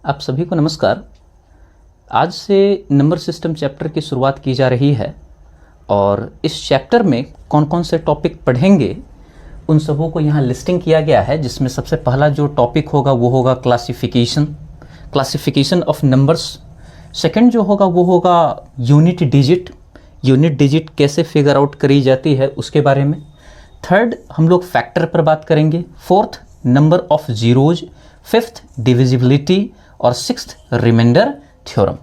आप सभी को नमस्कार। आज से नंबर सिस्टम चैप्टर की शुरुआत की जा रही है और इस चैप्टर में कौन कौन से टॉपिक पढ़ेंगे उन सबों को यहाँ लिस्टिंग किया गया है, जिसमें सबसे पहला जो टॉपिक होगा वो होगा क्लासिफिकेशन ऑफ नंबर्स। सेकंड जो होगा वो होगा यूनिट डिजिट कैसे फिगर आउट करी जाती है उसके बारे में। थर्ड हम लोग फैक्टर पर बात करेंगे। Fourth number of zeros. Fifth divisibility और सिक्स्थ रिमाइंडर थ्योरम।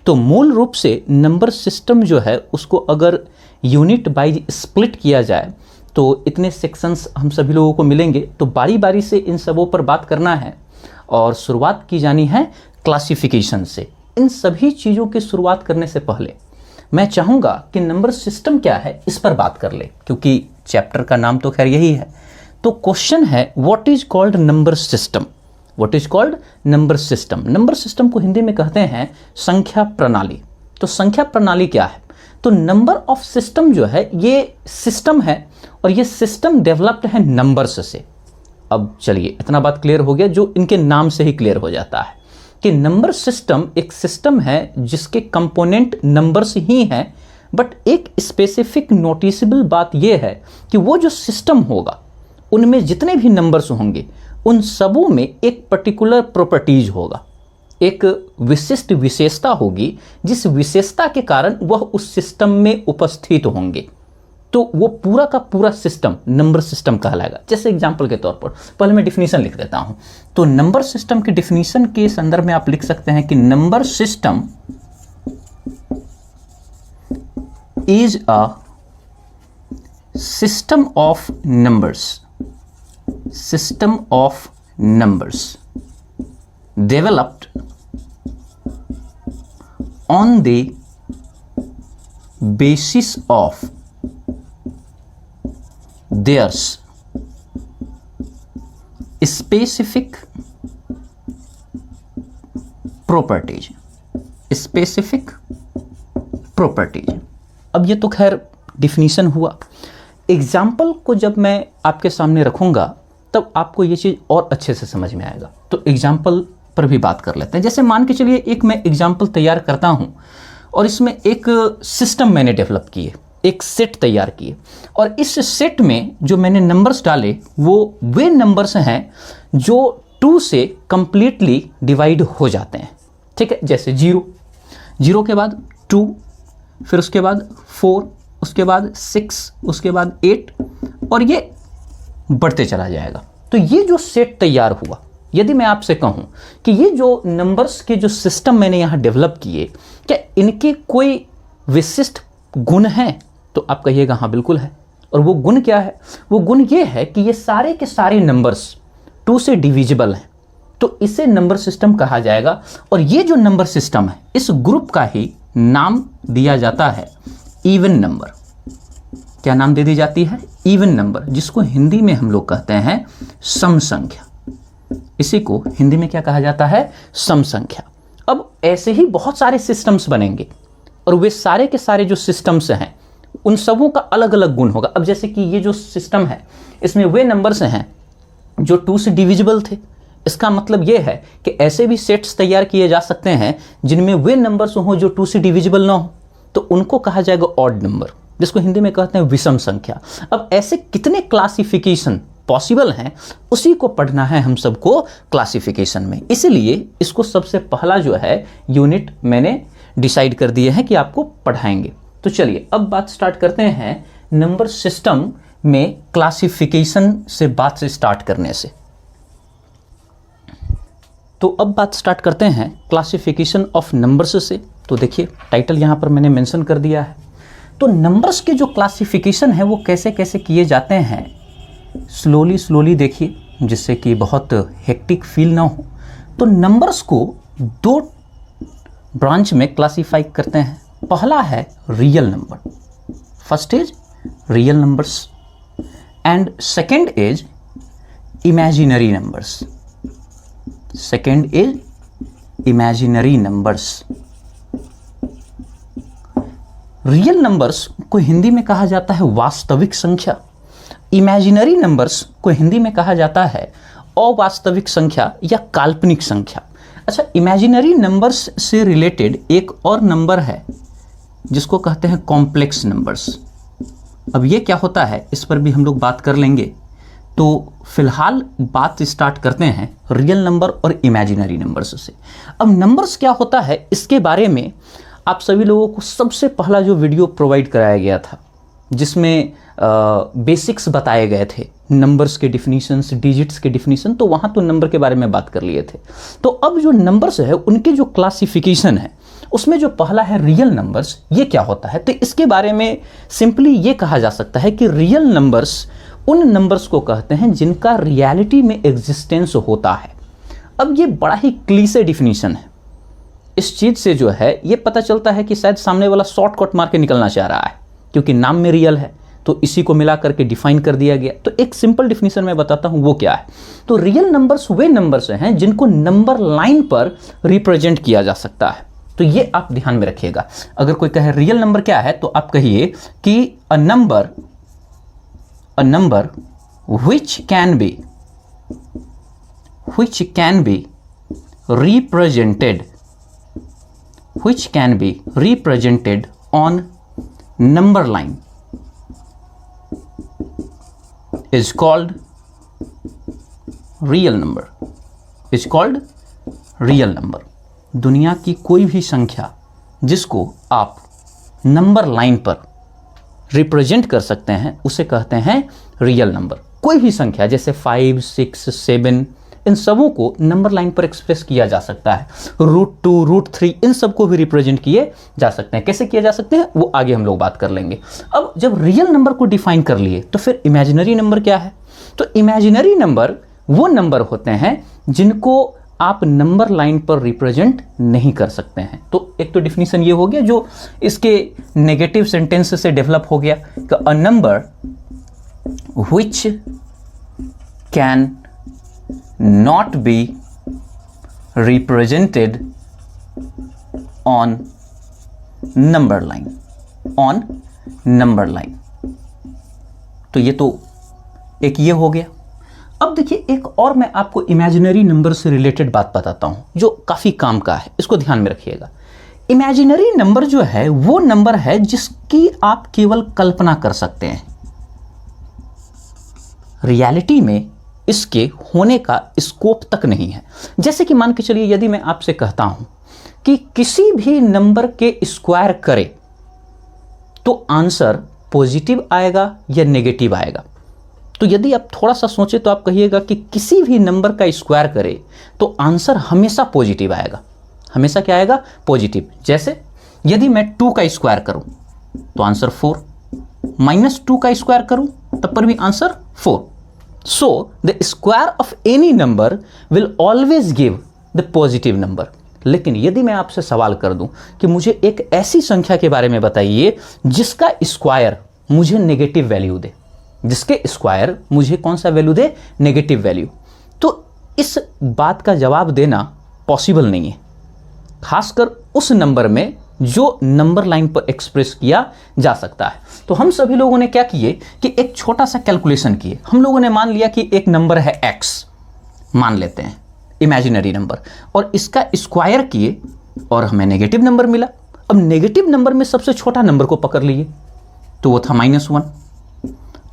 तो मूल रूप से नंबर सिस्टम जो है उसको अगर यूनिट वाइज स्प्लिट किया जाए तो इतने सेक्शंस हम सभी लोगों को मिलेंगे। तो बारी बारी से इन सबों पर बात करना है और शुरुआत की जानी है क्लासिफिकेशन से। इन सभी चीज़ों की शुरुआत करने से पहले मैं चाहूँगा कि नंबर सिस्टम क्या है इस पर बात कर ले, क्योंकि चैप्टर का नाम तो खैर यही है। तो क्वेश्चन है, what is called number system? What is called number system? Number system को हिंदी में कहते हैं संख्या प्रणाली। तो संख्या प्रणाली क्या है? तो नंबर ऑफ सिस्टम जो है ये सिस्टम है और ये सिस्टम डेवलप्ड है नंबर्स से। अब चलिए इतना बात क्लियर हो गया, जो इनके नाम से ही क्लियर हो जाता है कि नंबर सिस्टम एक सिस्टम है जिसके कंपोनेंट नंबर्स ही हैं। बट एक स्पेसिफिक नोटिसेबल बात यह है कि वो जो सिस्टम होगा उनमें जितने भी नंबर्स होंगे उन सबों में एक पर्टिकुलर प्रॉपर्टीज होगा, एक विशिष्ट विशेषता होगी, जिस विशेषता के कारण वह उस सिस्टम में उपस्थित होंगे। तो वो पूरा का पूरा सिस्टम नंबर सिस्टम कहलाएगा। जैसे एग्जांपल के तौर पर पहले मैं डिफिनीशन लिख देता हूं। तो नंबर सिस्टम की डिफिनीशन के संदर्भ में आप लिख सकते हैं कि number system is a system of numbers developed on the basis of their specific properties। अब ये तो खैर डिफिनीशन हुआ। एग्जाम्पल को जब मैं आपके सामने रखूंगा तब आपको ये चीज़ और अच्छे से समझ में आएगा। तो एग्जाम्पल पर भी बात कर लेते हैं। जैसे मान के चलिए एक मैं एग्जाम्पल तैयार करता हूं और इसमें एक सिस्टम मैंने डेवलप किए, एक सेट तैयार किए और इस सेट में जो मैंने नंबर्स डाले वो वे नंबर्स हैं जो 2 से कंप्लीटली डिवाइड हो जाते हैं। ठीक है, जैसे 0 के बाद 2, फिर उसके बाद 4, उसके बाद 6, उसके बाद 8 और ये बढ़ते चला जाएगा। तो ये जो सेट तैयार हुआ, यदि मैं आपसे कहूं कि ये जो नंबर्स के जो सिस्टम मैंने यहां डेवलप किए, क्या इनके कोई विशिष्ट गुण हैं? तो आप कहिएगा हाँ बिल्कुल है। और वो गुण क्या है? वो गुण ये है कि ये सारे के सारे नंबर्स 2 से डिविजिबल हैं। तो इसे नंबर सिस्टम कहा जाएगा। और ये जो नंबर सिस्टम है इस ग्रुप का ही नाम दिया जाता है इवन नंबर। क्या नाम दे दी जाती है? इवन नंबर, जिसको हिंदी में हम लोग कहते हैं सम संख्या। इसी को हिंदी में क्या कहा जाता है? सम संख्या। अब ऐसे ही बहुत सारे सिस्टम्स बनेंगे और वे सारे के सारे जो सिस्टम्स हैं उन सबों का अलग अलग गुण होगा। अब जैसे कि ये जो सिस्टम है इसमें वे नंबर्स हैं जो 2 से डिविजिबल थे। इसका मतलब यह है कि ऐसे भी सेट्स तैयार किए जा सकते हैं जिनमें वे नंबर्स हों जो 2 से डिविजिबल ना हो, तो उनको कहा जाएगा ऑड नंबर, जिसको हिंदी में कहते हैं विषम संख्या। अब ऐसे कितने क्लासिफिकेशन पॉसिबल हैं उसी को पढ़ना है हम सबको क्लासिफिकेशन में। इसलिए इसको सबसे पहला जो है यूनिट मैंने डिसाइड कर दिए हैं कि आपको पढ़ाएंगे। तो चलिए अब बात स्टार्ट करते हैं नंबर सिस्टम में क्लासिफिकेशन से बात से स्टार्ट करने से। तो अब बात स्टार्ट करते हैं क्लासिफिकेशन ऑफ नंबर्स से। तो देखिए टाइटल यहाँ पर मैंने मेंशन कर दिया है। तो नंबर्स के जो क्लासिफिकेशन है वो कैसे कैसे किए जाते हैं स्लोली देखिए, जिससे कि बहुत हेक्टिक फील ना हो। तो नंबर्स को 2 ब्रांच में क्लासिफाई करते हैं। पहला है real number, first is real numbers and second is imaginary numbers. Second is imaginary numbers. Real numbers को हिंदी में कहा जाता है वास्तविक संख्या। इमेजिनरी नंबर्स को हिंदी में कहा जाता है अवास्तविक संख्या या काल्पनिक संख्या। अच्छा, इमेजिनरी नंबर्स से रिलेटेड एक और नंबर है जिसको कहते हैं कॉम्प्लेक्स नंबर्स। अब ये क्या होता है इस पर भी हम लोग बात कर लेंगे। तो फिलहाल बात स्टार्ट करते हैं रियल नंबर और इमेजिनरी नंबर्स से। अब नंबर्स क्या होता है इसके बारे में आप सभी लोगों को सबसे पहला जो वीडियो प्रोवाइड कराया गया था, जिसमें बेसिक्स बताए गए थे, नंबर्स के डिफिनीशंस, डिजिट्स के डिफिनीशन, तो वहाँ तो नंबर के बारे में बात कर लिए थे। तो अब जो नंबर्स है उनके जो क्लासिफिकेशन है उसमें जो पहला है रियल नंबर्स, ये क्या होता है। तो इसके बारे में सिंपली ये कहा जा सकता है कि रियल नंबर्स उन नंबर्स को कहते हैं जिनका रियलिटी में एग्जिस्टेंस होता है। अब ये बड़ा ही क्लीशे डिफिनीशन है। इस चीज़ से जो है ये पता चलता है कि शायद सामने वाला शॉर्टकट मार के निकलना चाह रहा है, क्योंकि नाम में रियल है तो इसी को मिला करके डिफाइन कर दिया गया। तो एक सिंपल डिफिनीशन मैं बताता हूं वो क्या है। तो रियल नंबर्स वे नंबर्स हैं जिनको नंबर लाइन पर रिप्रेजेंट किया जा सकता है। तो ये आप ध्यान में रखिएगा। अगर कोई कहे रियल नंबर क्या है तो आप कहिए कि a number which can be represented on number line is called real number, दुनिया की कोई भी संख्या जिसको आप नंबर लाइन पर रिप्रेजेंट कर सकते हैं उसे कहते हैं रियल नंबर। कोई भी संख्या जैसे 5, 6, 7, इन सबों को नंबर लाइन पर एक्सप्रेस किया जा सकता है। √2, √3 इन सबको भी रिप्रेजेंट किए जा सकते हैं। कैसे किए जा सकते हैं वो आगे हम लोग बात कर लेंगे। अब जब रियल नंबर को डिफाइन कर लिए तो फिर इमेजिनरी नंबर क्या है। तो इमेजिनरी नंबर वो नंबर होते हैं जिनको आप नंबर लाइन पर रिप्रेजेंट नहीं कर सकते हैं। तो एक तो डिफिनीशन ये हो गया जो इसके नेगेटिव सेंटेंस से डेवलप हो गया कि a number which can not be represented on number line. तो ये तो एक ये हो गया। अब देखिए एक और मैं आपको इमेजिनरी नंबर से रिलेटेड बात बताता हूं जो काफी काम का है, इसको ध्यान में रखिएगा। इमेजिनरी नंबर जो है वो नंबर है जिसकी आप केवल कल्पना कर सकते हैं, रियलिटी में इसके होने का स्कोप तक नहीं है। जैसे कि मान के चलिए यदि मैं आपसे कहता हूं कि किसी भी नंबर के स्क्वायर करे तो आंसर पॉजिटिव आएगा या नेगेटिव आएगा। तो यदि आप थोड़ा सा सोचें तो आप कहिएगा कि किसी भी नंबर का स्क्वायर करे तो आंसर हमेशा पॉजिटिव आएगा। हमेशा क्या आएगा? पॉजिटिव। जैसे यदि मैं 2 का स्क्वायर करूं तो आंसर 4, -2 का स्क्वायर करूं तब पर भी answer 4। So the square of any number will always give the positive number. लेकिन यदि मैं आपसे सवाल कर दूं कि मुझे एक ऐसी संख्या के बारे में बताइए जिसका स्क्वायर मुझे नेगेटिव वैल्यू दे, जिसके स्क्वायर मुझे कौन सा वैल्यू दे? नेगेटिव वैल्यू, तो इस बात का जवाब देना पॉसिबल नहीं है, खासकर उस नंबर में जो नंबर लाइन पर एक्सप्रेस किया जा सकता है। तो हम सभी लोगों ने क्या किए कि एक छोटा सा कैलकुलेशन किए। हम लोगों ने मान लिया कि एक नंबर है x, मान लेते हैं इमेजिनरी नंबर, और इसका स्क्वायर किए और हमें नेगेटिव नंबर मिला। अब नेगेटिव नंबर में सबसे छोटा नंबर को पकड़ लिए तो वो था -1।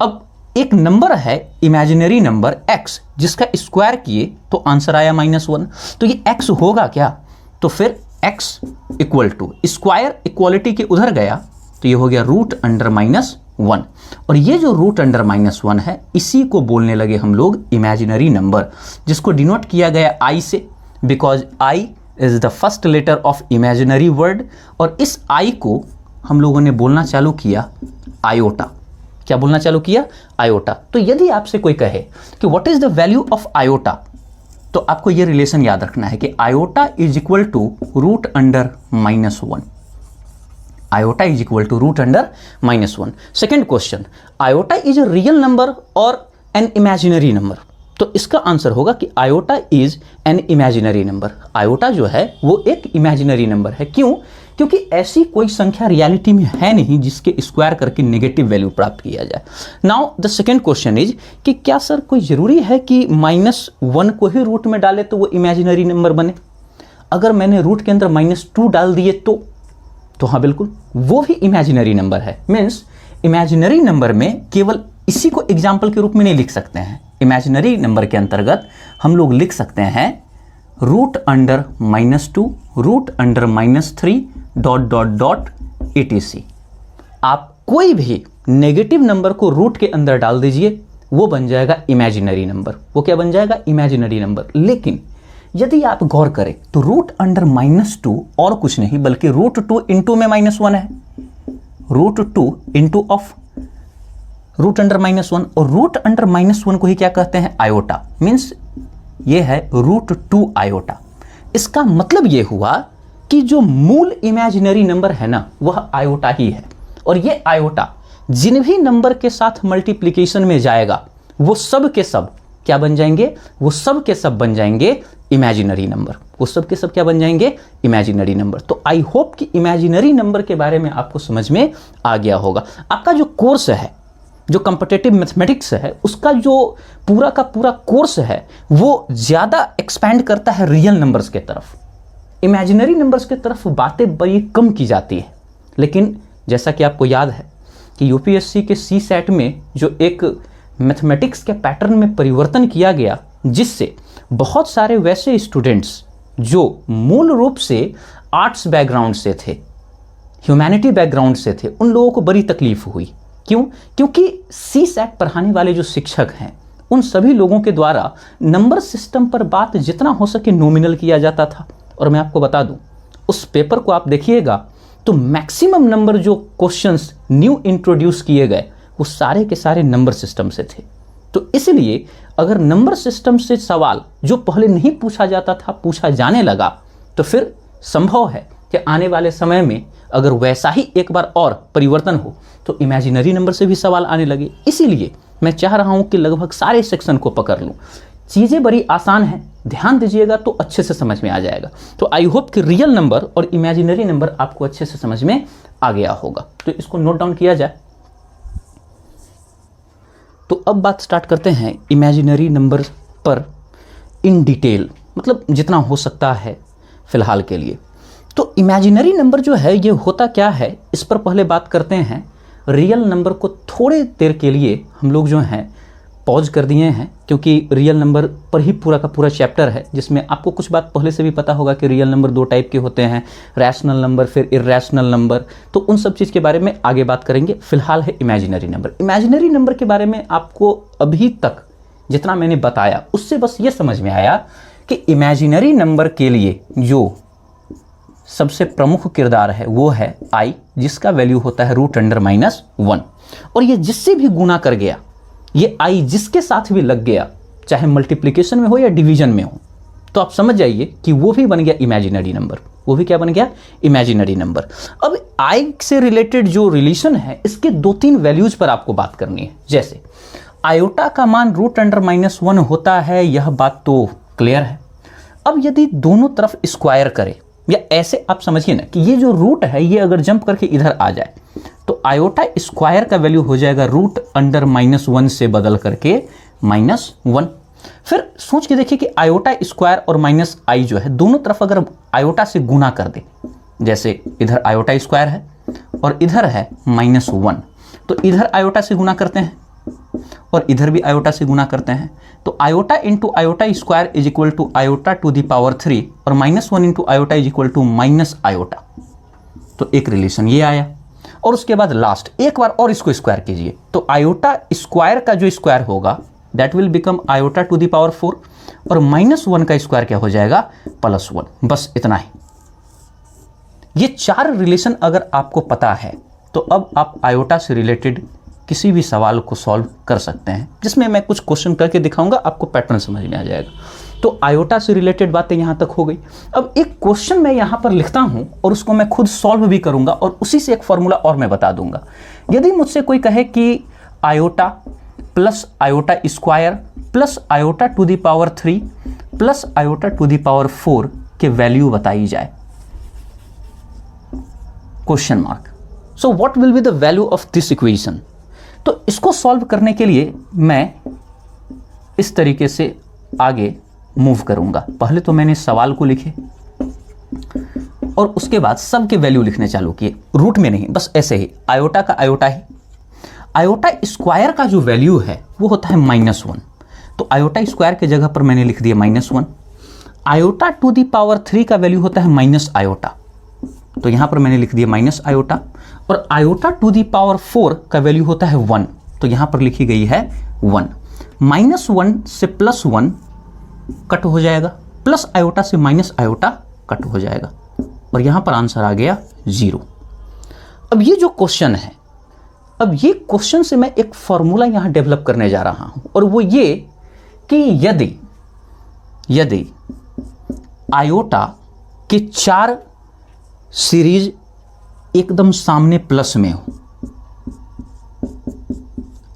अब एक नंबर है इमेजिनरी नंबर x जिसका स्क्वायर किए तो आंसर आया -1। तो ये x होगा क्या? तो फिर x equal to square equality के उधर गया तो ये हो गया √(-1). और ये जो √(-1) है इसी को बोलने लगे हम लोग इमेजिनरी नंबर, जिसको डिनोट किया गया I से, because I is the first letter of imaginary word. और इस I को हम लोगों ने बोलना चालू किया आयोटा। क्या बोलना चालू किया? आयोटा। तो यदि आपसे कोई कहे कि what is the value of iota, तो आपको यह रिलेशन याद रखना है कि iota is equal to √(-1). Iota is equal to √(-1). Second question, iota is a real number और एन इमेजिनरी नंबर? तो इसका आंसर होगा कि iota is an imaginary number. Iota जो है वो एक इमेजिनरी नंबर है। क्यों? क्योंकि ऐसी कोई संख्या रियलिटी में है नहीं जिसके स्क्वायर करके नेगेटिव वैल्यू प्राप्त किया जाए। Now the second question is कि क्या सर कोई जरूरी है कि -1 को ही रूट में डाले तो वो इमेजिनरी नंबर बने? अगर मैंने रूट के अंदर -2 डाल दिए तो हाँ बिल्कुल वो भी इमेजिनरी नंबर है। मीन्स इमेजिनरी नंबर में केवल इसी को एग्जाम्पल के रूप में नहीं लिख सकते हैं। इमेजिनरी नंबर के अंतर्गत हम लोग लिख सकते हैं root under -2, root under -3 ... etc। आप कोई भी नेगेटिव नंबर को रूट के अंदर डाल दीजिए, वो बन जाएगा इमेजिनरी नंबर। वो क्या बन जाएगा? Imaginary number. लेकिन यदि आप गौर करें तो रूट अंडर -2 और कुछ नहीं बल्कि √2 इंटू में -1 है। √2 इंटू ऑफ रूट अंडर -1, और रूट अंडर -1 को ही क्या कहते हैं? आयोटा। मीन्स ये है √2 आयोटा। इसका मतलब ये हुआ कि जो मूल इमेजिनरी नंबर है ना, वह आयोटा ही है। और ये आयोटा जिन भी नंबर के साथ मल्टीप्लिकेशन में जाएगा वो सब के सब क्या बन जाएंगे? वो सब के सब बन जाएंगे इमेजिनरी नंबर। वो सब के सब क्या बन जाएंगे? Imaginary number. तो आई होप कि इमेजिनरी नंबर के बारे में आपको समझ में आ गया होगा। आपका जो कोर्स है, जो कॉम्पिटिटिव मैथमेटिक्स है, उसका जो पूरा का पूरा कोर्स है वो ज़्यादा एक्सपैंड करता है रियल नंबर्स के तरफ। इमेजिनरी नंबर्स के तरफ बातें बड़ी कम की जाती है। लेकिन जैसा कि आपको याद है कि यूपीएससी के CSAT में जो एक मैथमेटिक्स के पैटर्न में परिवर्तन किया गया, जिससे बहुत सारे वैसे स्टूडेंट्स जो मूल रूप से आर्ट्स बैकग्राउंड से थे, ह्यूमैनिटी बैकग्राउंड से थे, उन लोगों को बड़ी तकलीफ हुई। क्यों? क्योंकि CSAT पढ़ाने वाले जो शिक्षक हैं उन सभी लोगों के द्वारा नंबर सिस्टम पर बात जितना हो सके नॉमिनल किया जाता था। और मैं आपको बता दूं, उस पेपर को आप देखिएगा तो मैक्सिमम नंबर जो क्वेश्चंस न्यू इंट्रोड्यूस किए गए वो सारे के सारे नंबर सिस्टम से थे। तो इसलिए अगर नंबर सिस्टम से सवाल जो पहले नहीं पूछा जाता था पूछा जाने लगा, तो फिर संभव है कि आने वाले समय में अगर वैसा ही एक बार और परिवर्तन हो तो इमेजिनरी नंबर से भी सवाल आने लगे। इसीलिए मैं चाह रहा हूं कि लगभग सारे सेक्शन को पकड़ लूं। चीज़ें बड़ी आसान हैं, ध्यान दीजिएगा तो अच्छे से समझ में आ जाएगा। तो आई होप कि रियल नंबर और इमेजिनरी नंबर आपको अच्छे से समझ में आ गया होगा। तो इसको नोट डाउन किया जाए। तो अब बात स्टार्ट करते हैं इमेजिनरी नंबर पर इन डिटेल, मतलब जितना हो सकता है फिलहाल के लिए। तो इमेजिनरी नंबर जो है ये होता क्या है, इस पर पहले बात करते हैं। रियल नंबर को थोड़े देर के लिए हम लोग जो हैं पॉज कर दिए हैं, क्योंकि रियल नंबर पर ही पूरा का पूरा चैप्टर है, जिसमें आपको कुछ बात पहले से भी पता होगा कि रियल नंबर 2 टाइप के होते हैं, रैशनल नंबर फिर इर्रेशनल नंबर। तो उन सब चीज़ के बारे में आगे बात करेंगे। फिलहाल है इमेजिनरी नंबर। इमेजिनरी नंबर के बारे में आपको अभी तक जितना मैंने बताया उससे बस ये समझ में आया कि इमेजिनरी नंबर के लिए जो सबसे प्रमुख किरदार है वो है i, जिसका वैल्यू होता है √1। और ये जिससे भी गुना कर गया, ये i जिसके साथ भी लग गया, चाहे मल्टीप्लिकेशन में हो या डिवीजन में हो, तो आप समझ जाइए कि वो भी बन गया इमेजिनरी नंबर। वो भी क्या बन गया? Imaginary number. अब i से रिलेटेड जो रिलेशन है, इसके 2-3 वैल्यूज पर आपको बात करनी है। जैसे आयोटा का मान √1 होता है, यह बात तो क्लियर है। अब यदि दोनों तरफ स्क्वायर करें, या ऐसे आप समझिए ना कि ये जो रूट है ये अगर जंप करके इधर आ जाए तो आयोटा स्क्वायर का वैल्यू हो जाएगा √1 से बदल करके -1। फिर सोच के देखिए कि आयोटा स्क्वायर और -i जो है दोनों तरफ अगर आयोटा से गुना कर दे, जैसे इधर आयोटा स्क्वायर है और इधर है -1, तो इधर आयोटा से गुना करते हैं और इधर भी आयोटा से गुना करते हैं, तो iota into iota square is equal to iota to the power 3 और -1 into iota is equal to -iota. तो एक रिलेशन ये आया। और उसके बाद लास्ट एक बार और इसको स्क्वायर कीजिए, तो आयोटा स्क्वायर का जो स्क्वायर होगा that will become iota to the power 4 और -1 का स्क्वायर क्या हो जाएगा? +1। बस इतना ही। ये 4 रिलेशन अगर आपको पता है तो अब आप आयोटा से रिलेटेड किसी भी सवाल को सॉल्व कर सकते हैं, जिसमें मैं कुछ क्वेश्चन करके दिखाऊंगा, आपको पैटर्न समझ में आ जाएगा। तो आयोटा से रिलेटेड बातें यहाँ तक हो गई। अब एक क्वेश्चन मैं यहाँ पर लिखता हूँ और उसको मैं खुद सॉल्व भी करूँगा और उसी से एक फॉर्मूला और मैं बता दूंगा। यदि मुझसे कोई कहे कि iota plus iota square plus iota to the power 3 plus iota to the power 4 के वैल्यू बताई जाए, question mark. So what will be the value of this equation? तो इसको सॉल्व करने के लिए मैं इस तरीके से आगे मूव करूंगा। पहले तो मैंने सवाल को लिखे, और उसके बाद सब के वैल्यू लिखने चालू किए, रूट में नहीं, बस ऐसे ही आयोटा का आयोटा ही। आयोटा स्क्वायर का जो वैल्यू है वो होता है -1, तो आयोटा स्क्वायर के जगह पर मैंने लिख दिया -1। आयोटा टू दी पावर 3 का वैल्यू होता है माइनस आयोटा, तो यहां पर मैंने लिख दिया माइनस आयोटा। और आयोटा टू दी पावर 4 का वैल्यू होता है 1, तो यहां पर लिखी गई है 1। -1 से +1 कट हो जाएगा, प्लस आयोटा से माइनस आयोटा कट हो जाएगा, और यहां पर आंसर आ गया 0। अब ये जो क्वेश्चन है, अब ये क्वेश्चन से मैं एक फॉर्मूला यहां डेवलप करने जा रहा हूं, और वो ये कि यदि आयोटा के 4 सीरीज एकदम सामने प्लस में हो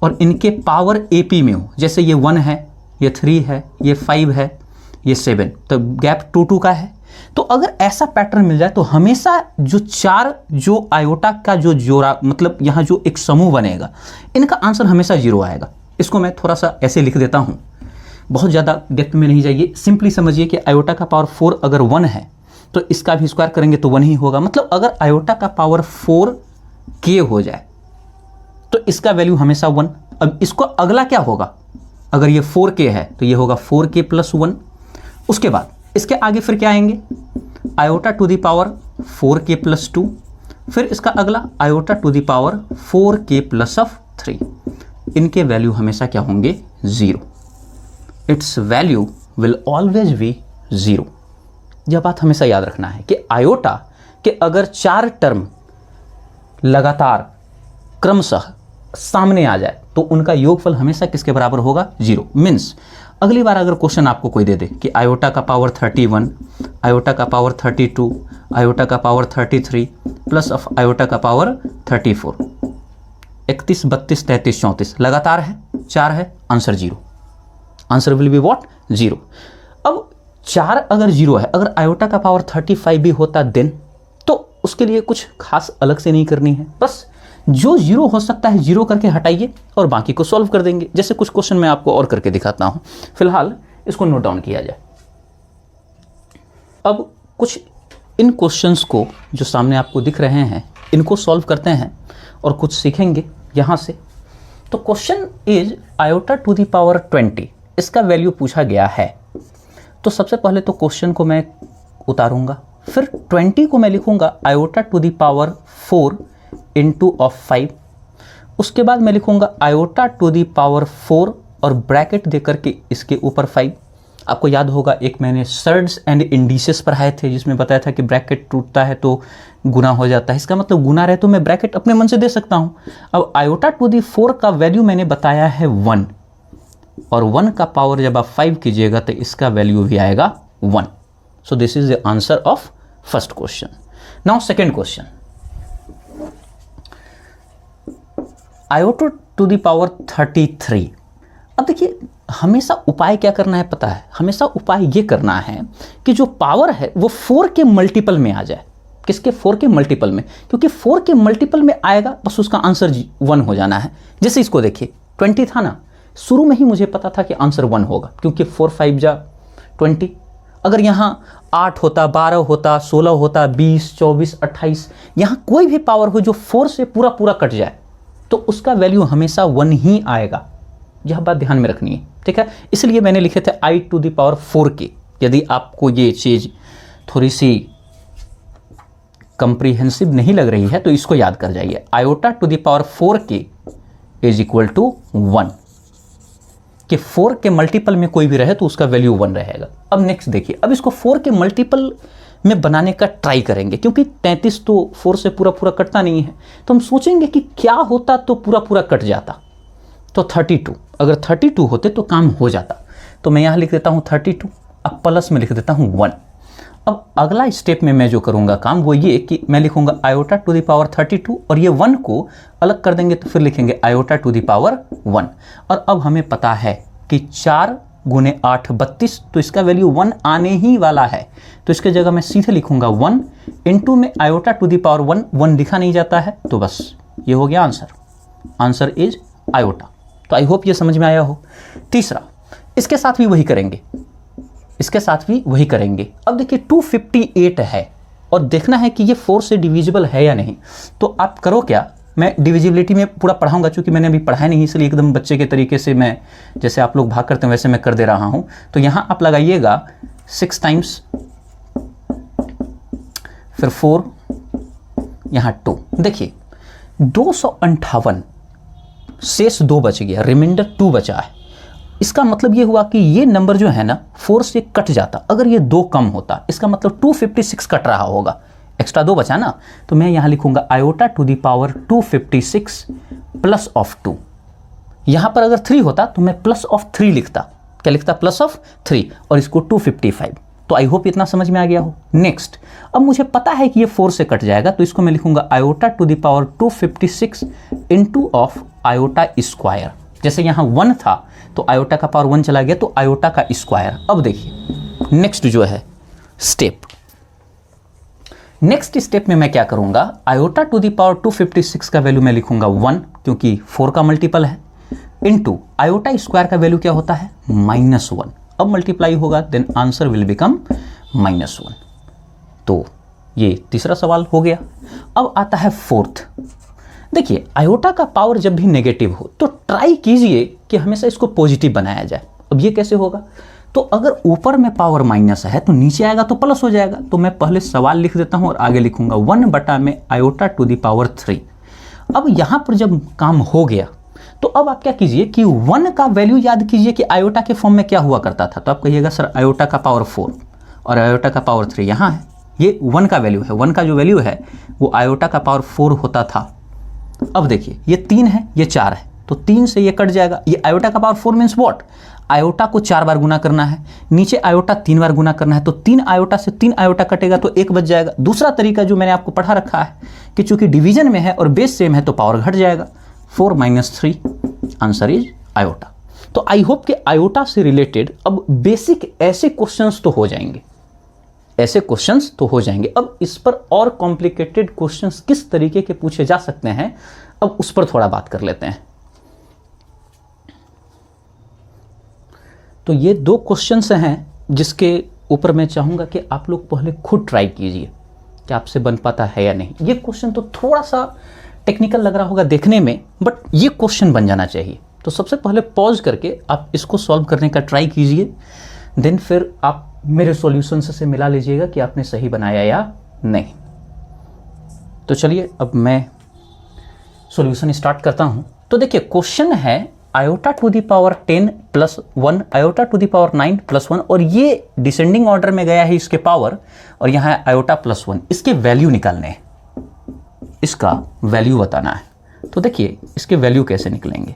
और इनके पावर AP में हो, जैसे ये 1 है, ये 3 है, ये 5 है, ये 7, तो गैप 2 का है। तो अगर ऐसा पैटर्न मिल जाए तो हमेशा जो 4 जो आयोटा का जो जोड़ा, मतलब यहाँ जो एक समूह बनेगा, इनका आंसर हमेशा 0 आएगा। इसको मैं थोड़ा सा ऐसे लिख देता हूँ, बहुत ज़्यादा डेप्थ में नहीं जाइए, सिंपली समझिए कि आयोटा का पावर 4 अगर 1 है तो इसका भी स्क्वायर करेंगे तो 1 ही होगा। मतलब अगर आयोटा का पावर 4k हो जाए तो इसका वैल्यू हमेशा 1। अब इसको अगला क्या होगा, अगर ये 4k है तो ये होगा 4k + 1। उसके बाद इसके आगे फिर क्या आएंगे, iota to the power 4k + 2, फिर इसका अगला iota to the power 4k + 3। इनके वैल्यू हमेशा क्या होंगे, 0। It's value will always be 0। यह बात हमेशा याद रखना है कि आयोटा के अगर 4 टर्म लगातार क्रमशः सामने आ जाए तो उनका योगफल हमेशा किसके बराबर होगा, 0। मीन्स अगली बार अगर क्वेश्चन आपको कोई दे दे कि आयोटा का पावर 31, आयोटा का पावर 32, आयोटा का पावर 33 प्लस ऑफ आयोटा का पावर 34, 31, 32, 33, 34 लगातार है, 4 है, answer 0। Answer will be what, 0। अब 4 अगर 0 है, अगर आयोटा का पावर 35 भी होता देन, तो उसके लिए कुछ खास अलग से नहीं करनी है, बस जो 0 हो सकता है 0 करके हटाइए और बाकी को सॉल्व कर देंगे। जैसे कुछ क्वेश्चन मैं आपको और करके दिखाता हूं, फिलहाल इसको नोट डाउन किया जाए। अब कुछ इन क्वेश्चंस को जो सामने आपको दिख रहे हैं इनको सॉल्व करते हैं और कुछ सीखेंगे यहां से। तो question is iota to the power 20, इसका वैल्यू पूछा गया है। तो सबसे पहले तो क्वेश्चन को मैं उतारूंगा, फिर 20 को मैं लिखूंगा iota to the power 4 into of 5। उसके बाद मैं लिखूंगा आयोटा टू दी पावर 4 और ब्रैकेट देकर के इसके ऊपर 5। आपको याद होगा एक मैंने सर्ड्स एंड इंडिसेस पढ़ाए थे जिसमें बताया था कि ब्रैकेट टूटता है तो गुना हो जाता है, इसका मतलब गुना रहे तो मैं ब्रैकेट अपने मन से दे सकता हूं। अब आयोटा टू दी 4 का वैल्यू मैंने बताया है 1, और 1 का पावर जब आप 5 कीजिएगा तो इसका वैल्यू भी आएगा 1। So this is the answer of first question. Now second question, iota to the power 33। अब देखिए हमेशा उपाय क्या करना है पता है, हमेशा उपाय ये करना है कि जो पावर है वो 4 के मल्टीपल में आ जाए। किसके, 4 के मल्टीपल में, क्योंकि 4 के मल्टीपल में आएगा बस उसका आंसर 1 हो जाना है। जैसे इसको देखिए 20 था ना, शुरू में ही मुझे पता था कि आंसर 1 होगा क्योंकि 4 5 जा 20। अगर यहाँ 8 होता, 12 होता, 16 होता, 20, 24, 28, यहाँ कोई भी पावर हो जो 4 से पूरा पूरा कट जाए तो उसका वैल्यू हमेशा 1 ही आएगा। यह बात ध्यान में रखनी है, ठीक है। इसलिए मैंने लिखे थे आई टू द पावर 4k। यदि आपको ये चीज़ थोड़ी सी कंप्रीहेंसिव नहीं लग रही है तो इसको याद कर जाइए, iota to the power 4k is equal to 1, कि 4 के मल्टीपल में कोई भी रहे तो उसका वैल्यू 1 रहेगा। अब नेक्स्ट देखिए, अब इसको 4 के मल्टीपल में बनाने का ट्राई करेंगे, क्योंकि 33 तो 4 से पूरा पूरा कटता नहीं है, तो हम सोचेंगे कि क्या होता तो पूरा पूरा कट जाता। तो 32, अगर 32 होते तो काम हो जाता। तो मैं यहाँ लिख देता हूँ 32, अब प्लस में लिख देता हूँ 1। अब अगला स्टेप में मैं जो करूँगा काम वो ये कि मैं लिखूँगा आयोटा टू द पावर 32 और ये 1 को अलग कर देंगे तो फिर लिखेंगे आयोटा टू द पावर 1। और अब हमें पता है कि 4 गुने 8 32, तो इसका वैल्यू 1 आने ही वाला है। तो इसके जगह मैं सीधे लिखूँगा 1 इंटू में आयोटा टू द पावर 1, 1 लिखा नहीं जाता है तो बस ये हो गया आंसर। Answer is iota. तो आई होप ये समझ में आया हो। तीसरा, इसके साथ भी वही करेंगे, इसके साथ भी वही करेंगे। अब देखिए 258 है, और देखना है कि ये 4 से डिविजिबल है या नहीं। तो आप करो क्या, मैं डिविजिबिलिटी में पूरा पढ़ाऊंगा, चूंकि मैंने अभी पढ़ाया नहीं इसलिए एकदम बच्चे के तरीके से मैं, जैसे आप लोग भाग करते हैं वैसे मैं कर दे रहा हूं। तो यहां आप लगाइएगा 6 टाइम्स, फिर 4, यहां 2। देखिए 258, शेष 2 बच गया, रिमाइंडर 2 बचा है। इसका मतलब ये हुआ कि ये नंबर जो है ना 4 से कट जाता, अगर ये 2 कम होता, इसका मतलब 256 कट रहा होगा, एक्स्ट्रा 2 बचा ना। तो मैं यहां लिखूंगा iota to the power 256 plus of 2। यहां पर अगर 3 होता तो मैं प्लस ऑफ 3 लिखता, क्या लिखता, प्लस ऑफ 3, और इसको 255। तो आई होप इतना समझ में आ गया हो। नेक्स्ट, अब मुझे पता है कि ये 4 से कट जाएगा, तो इसको मैं लिखूंगा iota to the power 256 into of iota square. जैसे यहां 1 था तो आयोटा का पावर 1 चला गया, तो आयोटा का स्क्वायर। अब देखिए नेक्स्ट जो है स्टेप, नेक्स्ट स्टेप में मैं क्या करूंगा, आयोटा टू द पावर 256 का वैल्यू मैं लिखूंगा 1, क्योंकि 4 का मल्टीपल है, इंटू आयोटा स्क्वायर का वैल्यू क्या होता है, -1। अब मल्टीप्लाई होगा, देन आंसर विल बिकम -1। तो ये तीसरा सवाल हो गया। अब आता है फोर्थ। देखिए आयोटा का पावर जब भी नेगेटिव हो तो ट्राई कीजिए कि हमेशा इसको पॉजिटिव बनाया जाए। अब ये कैसे होगा, तो अगर ऊपर में पावर माइनस है तो नीचे आएगा तो प्लस हो जाएगा। तो मैं पहले सवाल लिख देता हूं और आगे लिखूंगा 1 में आयोटा टू द पावर 3। अब यहां पर जब काम हो गया तो अब आप क्या कीजिए कि 1 का वैल्यू याद कीजिए कि आयोटा के फॉर्म में क्या हुआ करता था। तो आप कहिएगा सर आयोटा का पावर 4 और आयोटा का पावर 3 यहां है, ये 1 का वैल्यू है, 1 का जो वैल्यू है वो आयोटा का पावर 4 होता था। अब देखिए ये 3 है, ये 4 है, तो 3 से ये कट जाएगा। ये आयोटा का पावर 4 मीन्स व्हाट, आयोटा को 4 बार गुना करना है, नीचे आयोटा 3 बार गुना करना है, तो 3 आयोटा से 3 आयोटा कटेगा तो 1 बच जाएगा। दूसरा तरीका जो मैंने आपको पढ़ा रखा है कि चूंकि डिवीजन में है और बेस सेम है तो पावर घट जाएगा, 4 - 3, आंसर इज आयोटा। तो आई होप कि आयोटा से रिलेटेड अब बेसिक ऐसे क्वेश्चंस तो हो जाएंगे, ऐसे क्वेश्चंस तो हो जाएंगे। अब इस पर और कॉम्प्लिकेटेड क्वेश्चंस किस तरीके के पूछे जा सकते हैं, अब उस पर थोड़ा बात कर लेते हैं। तो ये 2 क्वेश्चंस हैं जिसके ऊपर मैं चाहूंगा कि आप लोग पहले खुद ट्राई कीजिए कि आपसे बन पाता है या नहीं। ये क्वेश्चन तो थोड़ा सा टेक्निकल लग रहा होगा देखने में, बट ये क्वेश्चन बन जाना चाहिए। तो सबसे पहले पॉज करके आप इसको सॉल्व करने का ट्राई कीजिए, देन फिर आप मेरे सॉल्यूशन से मिला लीजिएगा कि आपने सही बनाया या नहीं। तो चलिए अब मैं सॉल्यूशन स्टार्ट करता हूं। तो देखिए क्वेश्चन है iota to the power 10 + 1, iota to the power 9 + 1, और ये डिसेंडिंग ऑर्डर में गया है इसके पावर, और यहाँ है आयोटा +1। इसके वैल्यू निकालने हैं, इसका वैल्यू बताना है। तो देखिए इसके वैल्यू कैसे निकलेंगे,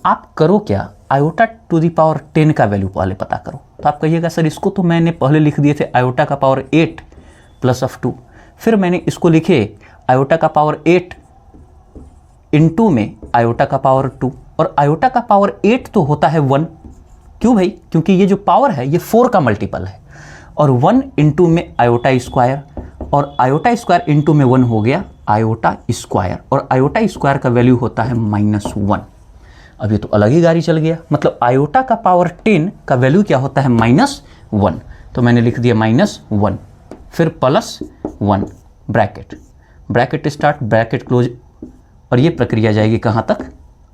आप करो क्या, आयोटा टू द पावर 10 का वैल्यू पहले पता करो। तो आप कहिएगा सर इसको तो मैंने पहले लिख दिए थे आयोटा का पावर 8 + 2, फिर मैंने इसको लिखे आयोटा का पावर 8 इंटू में आयोटा का पावर 2, और आयोटा का पावर 8 तो होता है 1। क्यों भाई, क्योंकि ये जो पावर है ये 4 का मल्टीपल है, और 1 इंटू में आयोटा स्क्वायर, और आयोटा स्क्वायर इंटू में 1 हो गया आयोटा स्क्वायर, और आयोटा स्क्वायर का वैल्यू होता है -1। अब ये तो अलग ही गाड़ी चल गया, मतलब आयोटा का पावर 10 का वैल्यू क्या होता है, -1। तो मैंने लिख दिया -1, फिर +1, ब्रैकेट स्टार्ट, ब्रैकेट क्लोज, और ये प्रक्रिया जाएगी कहाँ तक,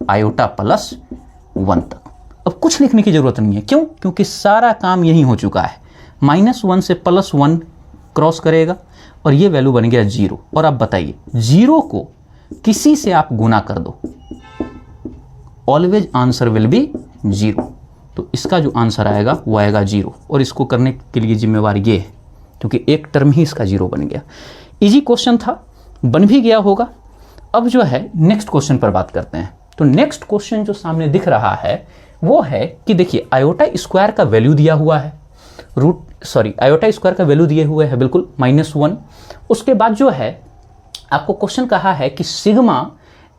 आयोटा +1 तक। अब कुछ लिखने की जरूरत नहीं है, क्यों, क्योंकि सारा काम यही हो चुका है। -1 से +1 क्रॉस करेगा और ये वैल्यू बन गया 0। और अब बताइए 0 को किसी से आप गुना कर दो, ऑलवेज आंसर विल बी 0। तो इसका जो आंसर आएगा वो आएगा 0, और इसको करने के लिए जिम्मेवार ये है क्योंकि एक टर्म ही इसका 0 बन गया। इजी क्वेश्चन था, बन भी गया होगा। अब जो है नेक्स्ट क्वेश्चन पर बात करते हैं। तो नेक्स्ट क्वेश्चन जो सामने दिख रहा है वो है कि देखिए आयोटा स्क्वायर का वैल्यू दिया हुआ है, आयोटा स्क्वायर का वैल्यू दिए हुए है बिल्कुल -1। उसके बाद जो है आपको क्वेश्चन कहा है कि सिग्मा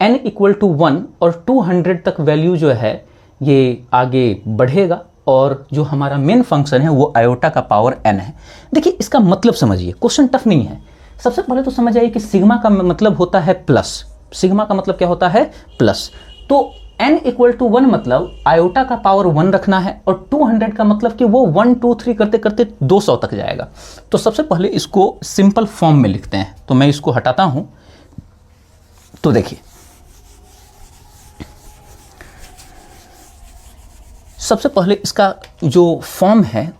n = 1 और 200 तक वैल्यू जो है ये आगे बढ़ेगा, और जो हमारा मेन फंक्शन है वो आयोटा का पावर n है। देखिए इसका मतलब समझिए, क्वेश्चन टफ नहीं है। सबसे पहले तो समझ आइए कि सिग्मा का मतलब होता है प्लस, सिग्मा का मतलब क्या होता है, प्लस। तो n इक्वल टू 1 मतलब आयोटा का पावर 1 रखना है, और 200 का मतलब कि वो 1 2 3 करते करते 200 तक जाएगा। तो सबसे पहले इसको सिंपल फॉर्म में लिखते हैं, तो मैं इसको हटाता हूं। तो देखिए, सबसे पहले इसका जो फॉर्म है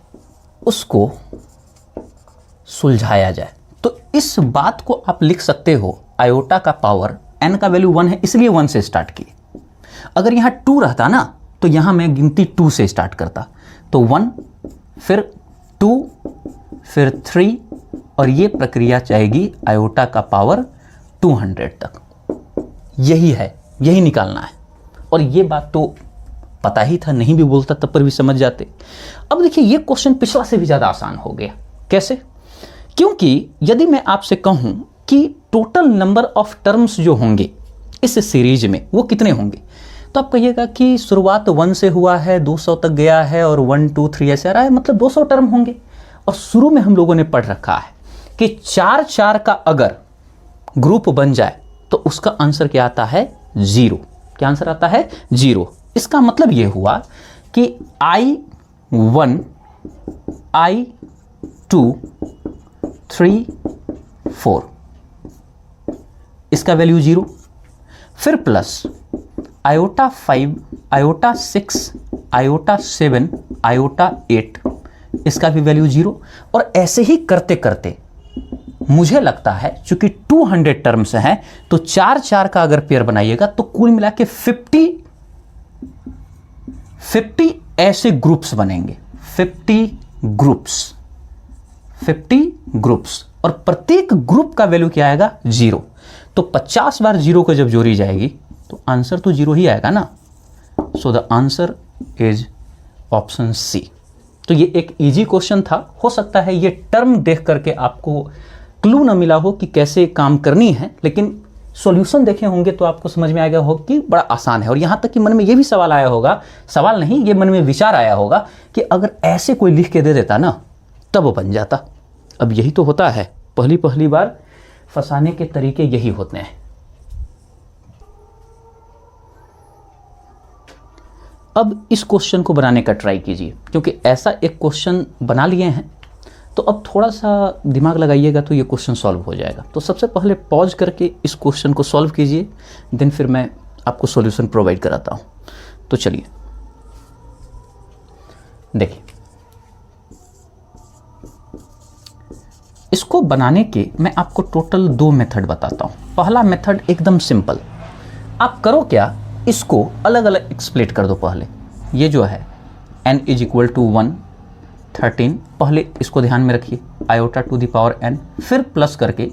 उसको सुलझाया जाए। तो इस बात को आप लिख सकते हो, आयोटा का पावर n का वैल्यू 1 है इसलिए 1 से स्टार्ट किए। अगर यहाँ 2 रहता ना तो यहाँ मैं गिनती 2 से स्टार्ट करता, तो 1 फिर 2 फिर 3 और ये प्रक्रिया जाएगी आयोटा का पावर 200 तक। यही है, यही निकालना है। और ये बात तो पता ही था, नहीं भी बोलता तब पर भी समझ जाते। अब देखिए, ये क्वेश्चन पिछला से भी ज़्यादा आसान हो गया। कैसे? क्योंकि यदि मैं आपसे कहूं कि टोटल नंबर ऑफ टर्म्स जो होंगे इस सीरीज में वो कितने होंगे, तो आप कहिएगा कि शुरुआत 1 से हुआ है, 200 तक गया है और 1 2 3 ऐसे आ रहा है, मतलब 200 टर्म होंगे। और शुरू में हम लोगों ने पढ़ रखा है कि 4 4 का अगर ग्रुप बन जाए तो उसका आंसर क्या आता है? 0। क्या आंसर आता है? 0। इसका मतलब ये हुआ कि I1 I2 3 4 इसका वैल्यू 0, फिर plus iota 5 iota 6 iota 7 iota 8 इसका भी वैल्यू 0। और ऐसे ही करते करते मुझे लगता है चूंकि 200 टर्म्स हैं तो 4 4 का अगर पेयर बनाइएगा तो कुल मिला के 50 ऐसे ग्रुप्स बनेंगे। 50 ग्रुप्स और प्रत्येक ग्रुप का वैल्यू क्या आएगा? 0। तो 50 बार 0 को जब जोड़ी जाएगी तो आंसर तो 0 ही आएगा ना। So the answer is option C. तो ये एक इजी क्वेश्चन था। हो सकता है ये टर्म देख करके आपको क्लू ना मिला हो कि कैसे काम करनी है, लेकिन सॉल्यूशन देखे होंगे तो आपको समझ में आएगा हो कि बड़ा आसान है। और यहाँ तक कि मन में ये भी सवाल आया होगा, सवाल नहीं, ये मन में विचार आया होगा कि अगर ऐसे कोई लिख के दे देता ना तब वो बन जाता। अब यही तो होता है, पहली बार फंसाने के तरीके यही होते हैं। अब इस क्वेश्चन को बनाने का ट्राई कीजिए, क्योंकि ऐसा एक क्वेश्चन बना लिए हैं तो अब थोड़ा सा दिमाग लगाइएगा तो ये क्वेश्चन सॉल्व हो जाएगा। तो सबसे पहले पॉज करके इस क्वेश्चन को सॉल्व कीजिए, देन फिर मैं आपको सॉल्यूशन प्रोवाइड कराता हूं। तो चलिए देखिए, इसको बनाने के मैं आपको टोटल 2 मेथड बताता हूं। पहला मेथड एकदम सिंपल, आप करो क्या, इसको अलग अलग एक्सप्लेट कर दो। पहले ये जो है n इज इक्वल टू 1 13, पहले इसको ध्यान में रखिए, iota to the power n, फिर प्लस करके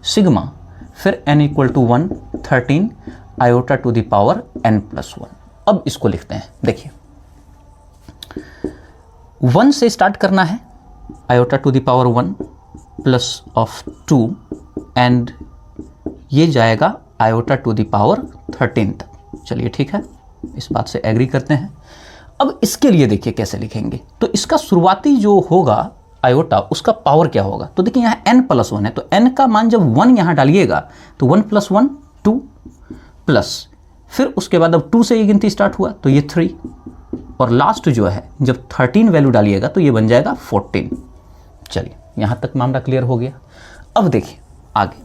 सिग्मा, फिर n equal to 1 13 iota to the power n plus 1। अब इसको लिखते हैं। देखिए 1 से स्टार्ट करना है, iota to the power 1 plus of 2 and ये जाएगा आयोटा टू द पावर 13 तक। चलिए ठीक है, इस बात से एग्री करते हैं। अब इसके लिए देखिए कैसे लिखेंगे। तो इसका शुरुआती जो होगा आयोटा, उसका पावर क्या होगा? तो देखिए यहाँ n प्लस 1 है, तो n का मान जब 1 यहाँ डालिएगा तो 1 प्लस 1 2 प्लस, फिर उसके बाद अब 2 से ये गिनती स्टार्ट हुआ तो ये 3, और लास्ट जो है जब 13 वैल्यू डालिएगा तो ये बन जाएगा 14। चलिए यहाँ तक मामला क्लियर हो गया। अब देखिए आगे,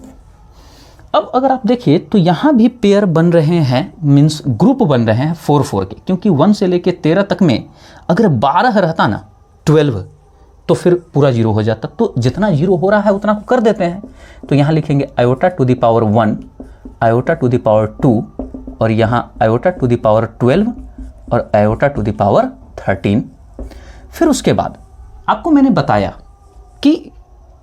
अब अगर आप देखिए तो यहाँ भी पेयर बन रहे हैं, मीन्स ग्रुप बन रहे हैं 4 4 के, क्योंकि 1 से लेके 13 तक में अगर 12 रहता ना 12 तो फिर पूरा 0 हो जाता। तो जितना 0 हो रहा है उतना को कर देते हैं। तो यहाँ लिखेंगे iota to the power 1 iota to the power 2 और यहाँ आयोटा टू द पावर 12 और आयोटा टू द पावर 13। फिर उसके बाद आपको मैंने बताया कि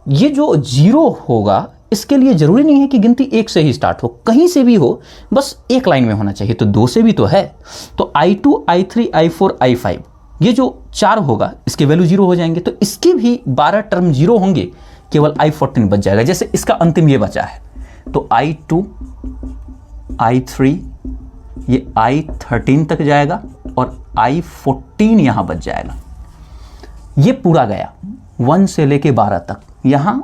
ये जो 0 होगा इसके लिए जरूरी नहीं है कि गिनती 1 से ही स्टार्ट हो, कहीं से भी हो, बस एक लाइन में होना चाहिए। तो 2 से भी तो है, तो I2 I3 I4 I5 ये जो 4 होगा इसके वैल्यू 0 हो जाएंगे। तो इसके भी 12 टर्म 0 होंगे, केवल I14 बच जाएगा। जैसे इसका अंतिम ये बचा है, तो I2 I3 ये I13 तक जाएगा और I14 यहां बच जाएगा। ये पूरा गया 1 से लेके 12 तक, यहां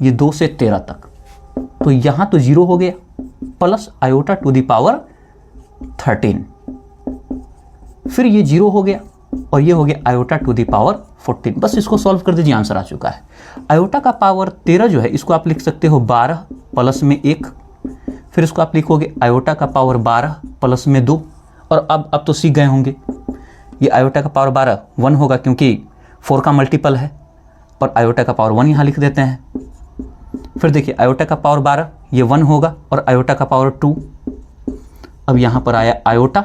ये 2 से 13 तक, तो यहां तो 0 हो गया, plus iota to the power 13 फिर ये 0 हो गया और ये हो गया आयोटा टू द पावर 14। बस इसको सॉल्व कर दीजिए, आंसर आ चुका है। आयोटा का पावर 13 जो है इसको आप लिख सकते हो 12 प्लस में 1, फिर इसको आप लिखोगे आयोटा का पावर 12 प्लस में 2, और अब तो सीख गए होंगे ये आयोटा का पावर 12 1 होगा क्योंकि 4 का मल्टीपल है, पर आयोटा का पावर 1 यहाँ लिख देते हैं। फिर देखिए आयोटा का पावर 12 ये 1 होगा और आयोटा का पावर 2, अब यहाँ पर आया आयोटा,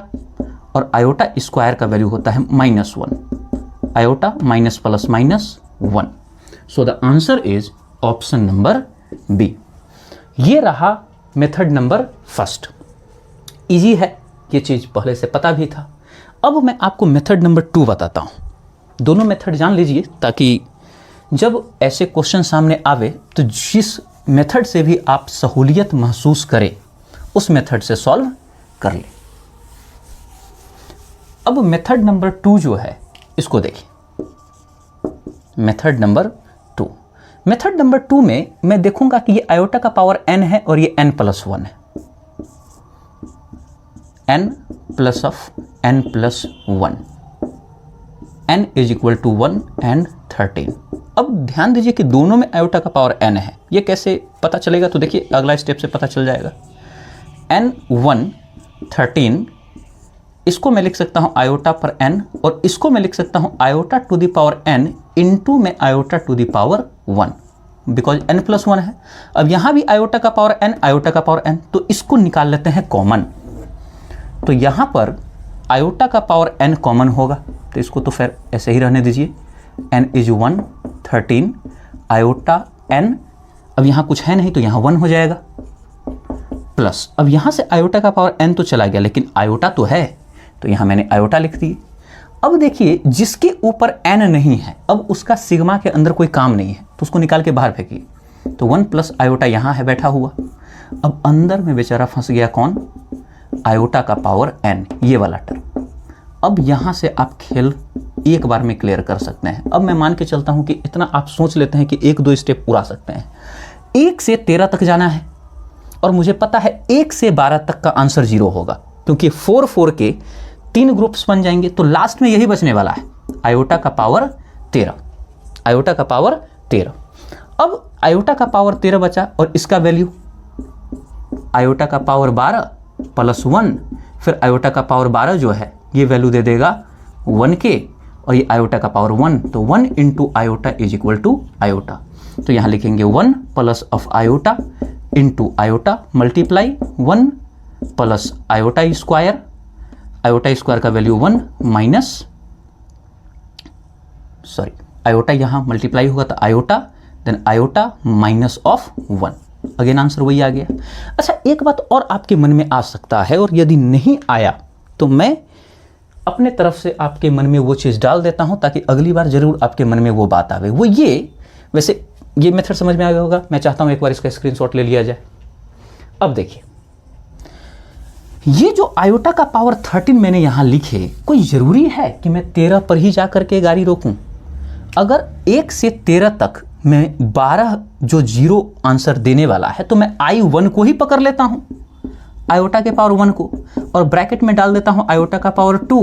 और आयोटा स्क्वायर का वैल्यू होता है -1, iota minus plus minus 1। So the answer is option number B. ये रहा मेथड नंबर फर्स्ट। इजी है, ये चीज़ पहले से पता भी था। अब मैं आपको मेथड नंबर 2 बताता हूँ। दोनों मेथड जान लीजिए ताकि जब ऐसे क्वेश्चन सामने आवे तो जिस मेथड से भी आप सहूलियत महसूस करें उस मेथड से सॉल्व कर लें। अब मेथड नंबर 2 जो है इसको देखिए। मेथड नंबर 2, मेथड नंबर 2 में मैं देखूंगा कि ये आयोटा का पावर n है और ये n+1 है, n plus of n+1, n is equal to 1 and 13। अब ध्यान दीजिए कि दोनों में आयोटा का पावर n है। ये कैसे पता चलेगा तो देखिए अगला स्टेप से पता चल जाएगा। n1 13, इसको मैं लिख सकता हूं आयोटा पर n, और इसको मैं लिख सकता हूं iota to the power n into में iota to the power 1, because n+1 है। अब यहां भी आयोटा का पावर n, आयोटा का पावर n, तो इसको निकाल लेते हैं कॉमन। तो यहां पर आयोटा का पावर n कॉमन होगा, तो इसको तो फिर ऐसे ही रहने दीजिए। n इज 1 13 आयोटा n, अब यहाँ कुछ है नहीं तो यहाँ 1 हो जाएगा, प्लस अब यहाँ से आयोटा का पावर n तो चला गया लेकिन आयोटा तो है, तो यहाँ मैंने आयोटा लिख दी। अब देखिए जिसके ऊपर n नहीं है, अब उसका सिग्मा के अंदर कोई काम नहीं है तो उसको निकाल के बाहर फेंकिए, तो 1 प्लस आयोटा यहाँ है बैठा हुआ। अब अंदर में बेचारा फंस गया कौन, आयोटा का पावर n, ये वाला टर्म। अब यहाँ से आप खेल एक बार में क्लियर कर सकते हैं। अब मैं मान के चलता हूँ कि इतना आप सोच लेते हैं कि 1-2 स्टेप उड़ा सकते हैं। 1 से 13 तक जाना है और मुझे पता है 1 से 12 तक का आंसर 0 होगा, क्योंकि 4 के 3 ग्रुप्स बन जाएंगे, तो लास्ट में यही बचने वाला है आयोटा का पावर 13, आयोटा का पावर 13। अब आयोटा का पावर 13 बचा और इसका वैल्यू आयोटा का पावर 12 प्लस 1, फिर आयोटा का पावर 12 जो है ये वैल्यू दे देगा 1 के, और ये आयोटा का पावर 1, तो 1 into iota is equal to iota. तो यहाँ लिखेंगे 1 plus of iota into iota multiply 1 plus iota square, iota square का वैल्यू 1 माइनस, सॉरी आयोटा यहाँ मल्टीप्लाई होगा तो iota, then iota minus of 1, again answer वही आ गया। अच्छा एक बात और आपके मन में आ सकता है, और यदि नहीं आया तो मैं अपने तरफ से आपके मन में वो चीज़ डाल देता हूं ताकि अगली बार जरूर आपके मन में वो बात आवे। वो ये, वैसे ये मेथड समझ में आ गया होगा, मैं चाहता हूं एक बार इसका स्क्रीनशॉट ले लिया जाए। अब देखिए ये जो आयोटा का पावर 13 मैंने यहां लिखे, कोई जरूरी है कि मैं 13 पर ही जा करके गाड़ी रोकूं? अगर 1 से 13 तक मैं 12 जो 0 आंसर देने वाला है तो मैं I1 को ही पकड़ लेता हूं, आयोटा के पावर 1 को, और ब्रैकेट में डाल देता हूं आयोटा का पावर 2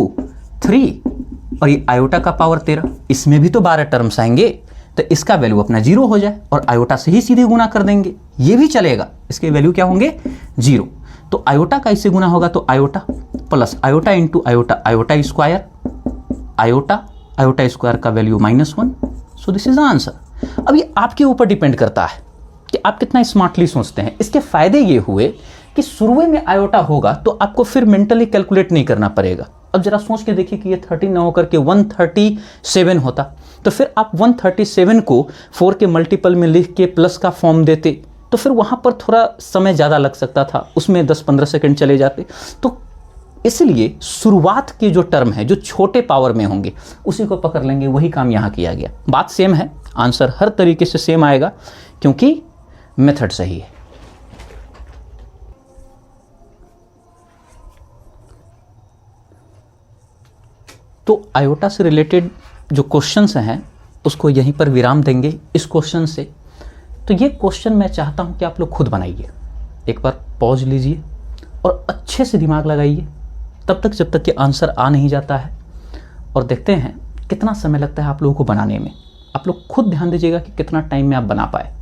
3 और ये आयोटा का पावर 13। इसमें भी तो 12 टर्म्स आएंगे, तो इसका वैल्यू अपना 0 हो जाए और आयोटा से ही सीधे गुना कर देंगे, ये भी चलेगा। इसके वैल्यू क्या होंगे 0, तो आयोटा का इससे गुना होगा तो iota plus iota into iota, iota square, iota iota square का value -1। So this is the answer. अब ये आपके ऊपर डिपेंड करता है कि आप कितना स्मार्टली सोचते हैं। इसके फायदे ये हुए कि शुरू में आयोटा होगा तो आपको फिर मेंटली कैलकुलेट नहीं करना पड़ेगा। अब जरा सोच के देखिए कि ये 13 ना होकर के 137 होता, तो फिर आप 137 को 4 के मल्टीपल में लिख के प्लस का फॉर्म देते, तो फिर वहाँ पर थोड़ा समय ज़्यादा लग सकता था, उसमें 10-15 सेकंड चले जाते। तो इसलिए शुरुआत के जो टर्म है जो छोटे पावर में होंगे उसी को पकड़ लेंगे, वही काम यहाँ किया गया। बात सेम है, आंसर हर तरीके से सेम आएगा क्योंकि मेथड सही है। तो आयोटा से रिलेटेड जो क्वेश्चंस हैं उसको यहीं पर विराम देंगे इस क्वेश्चन से। तो ये क्वेश्चन मैं चाहता हूं कि आप लोग खुद बनाइए, एक बार पॉज लीजिए और अच्छे से दिमाग लगाइए तब तक जब तक कि आंसर आ नहीं जाता है। और देखते हैं कितना समय लगता है आप लोगों को बनाने में। आप लोग खुद ध्यान दीजिएगा कि कितना टाइम में आप बना पाए।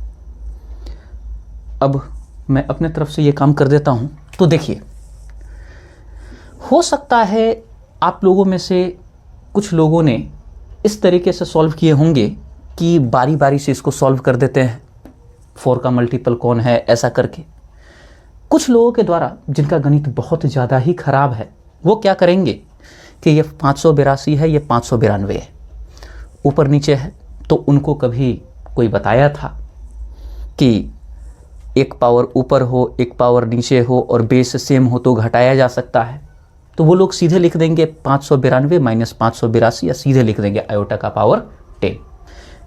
अब मैं अपने तरफ से ये काम कर देता हूँ। तो देखिए, हो सकता है आप लोगों में से कुछ लोगों ने इस तरीके से सॉल्व किए होंगे कि बारी बारी से इसको सॉल्व कर देते हैं, 4 का मल्टीपल कौन है ऐसा करके। कुछ लोगों के द्वारा जिनका गणित बहुत ज़्यादा ही खराब है, वो क्या करेंगे कि ये 582 है, ये 592 है, ऊपर नीचे है। तो उनको कभी कोई बताया था कि एक पावर ऊपर हो, एक पावर नीचे हो और बेस सेम हो तो घटाया जा सकता है, तो वो लोग सीधे लिख देंगे 592 माइनस 582, या सीधे लिख देंगे आयोटा का पावर 10।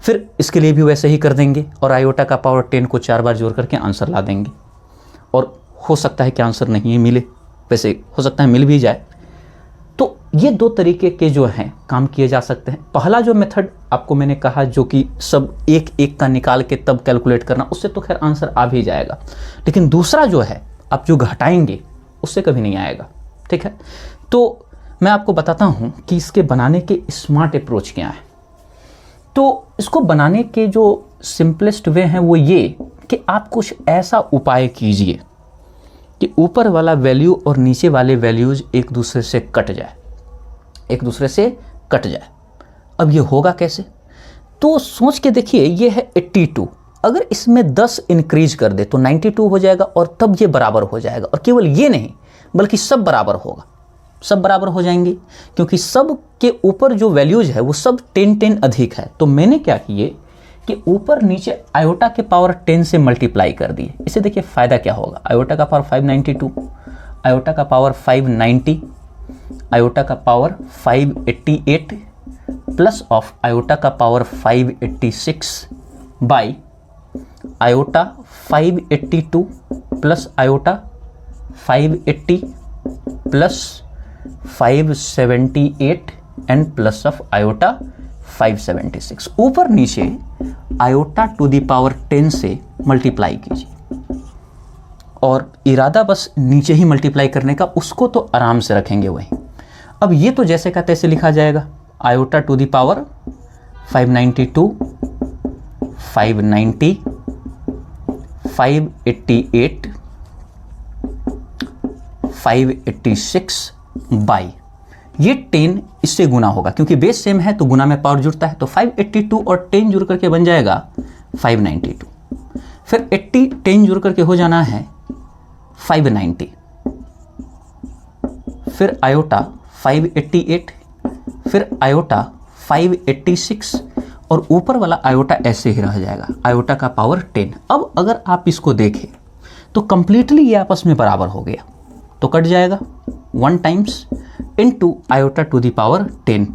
फिर इसके लिए भी वैसे ही कर देंगे और आयोटा का पावर 10 को 4 बार जोड़ करके आंसर ला देंगे। और हो सकता है कि आंसर नहीं मिले, वैसे हो सकता है मिल भी जाए। तो ये 2 तरीके के जो हैं काम किए जा सकते हैं। पहला जो मेथड आपको मैंने कहा, जो कि सब एक एक का निकाल के तब कैलकुलेट करना, उससे तो खैर आंसर आ भी जाएगा। लेकिन दूसरा जो है, आप जो घटाएंगे उससे कभी नहीं आएगा। ठीक है, तो मैं आपको बताता हूं कि इसके बनाने के स्मार्ट अप्रोच क्या है। तो इसको बनाने के जो सिंपलेस्ट वे हैं वो ये कि आप कुछ ऐसा उपाय कीजिए कि ऊपर वाला वैल्यू और नीचे वाले वैल्यूज एक दूसरे से कट जाए, एक दूसरे से कट जाए। अब ये होगा कैसे? तो सोच के देखिए, ये है 82, अगर इसमें 10 इंक्रीज कर दे तो 92 हो जाएगा और तब ये बराबर हो जाएगा। और केवल ये नहीं बल्कि सब बराबर होगा, सब बराबर हो जाएंगे, क्योंकि सब के ऊपर जो वैल्यूज है वो सब 10 अधिक है। तो मैंने क्या किए कि ऊपर नीचे आयोटा के पावर 10 से मल्टीप्लाई कर दिए। इसे देखिए फ़ायदा क्या होगा। आयोटा का पावर 592, आयोटा का पावर 590, आयोटा का पावर 588 प्लस ऑफ आयोटा का power 586 by iota 582 plus iota 580 plus 578 and plus of iota 576। ऊपर नीचे आयोटा टू द पावर 10 से मल्टीप्लाई कीजिए। और इरादा बस नीचे ही मल्टीप्लाई करने का, उसको तो आराम से रखेंगे वहीं। अब ये तो जैसे का तैसे लिखा जाएगा, iota to the power 592, 590, 588, 586 by ये 10 इससे गुना होगा, क्योंकि बेस सेम है तो गुना में पावर जुड़ता है। तो 582 और 10 जुड़ करके बन जाएगा 592। फिर 80 10 जुड़ करके हो जाना है 590। फिर आयोटा 588, फिर आयोटा 586 और ऊपर वाला आयोटा ऐसे ही रह जाएगा, आयोटा का पावर 10। अब अगर आप इसको देखें तो कंप्लीटली ये आपस में बराबर हो गया, तो कट जाएगा 1 times into iota to the power 10।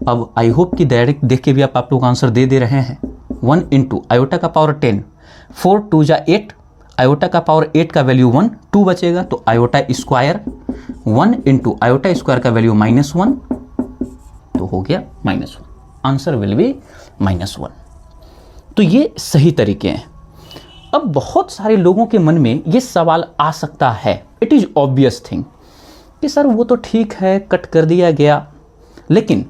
अब आई होप कि डायरेक्ट देख के भी आप लोग आंसर दे रहे हैं। 1 इंटू आयोटा का पावर 10, 4 2 जा 8, आयोटा का पावर 8 का वैल्यू 1, 2 बचेगा तो iota square 1 into iota square का वैल्यू -1, तो हो गया -1। Answer will B -1। तो ये सही तरीके हैं। अब बहुत सारे लोगों के मन में ये सवाल आ सकता है, इट इज ऑब्वियस थिंग, कि सर वो तो ठीक है कट कर दिया गया, लेकिन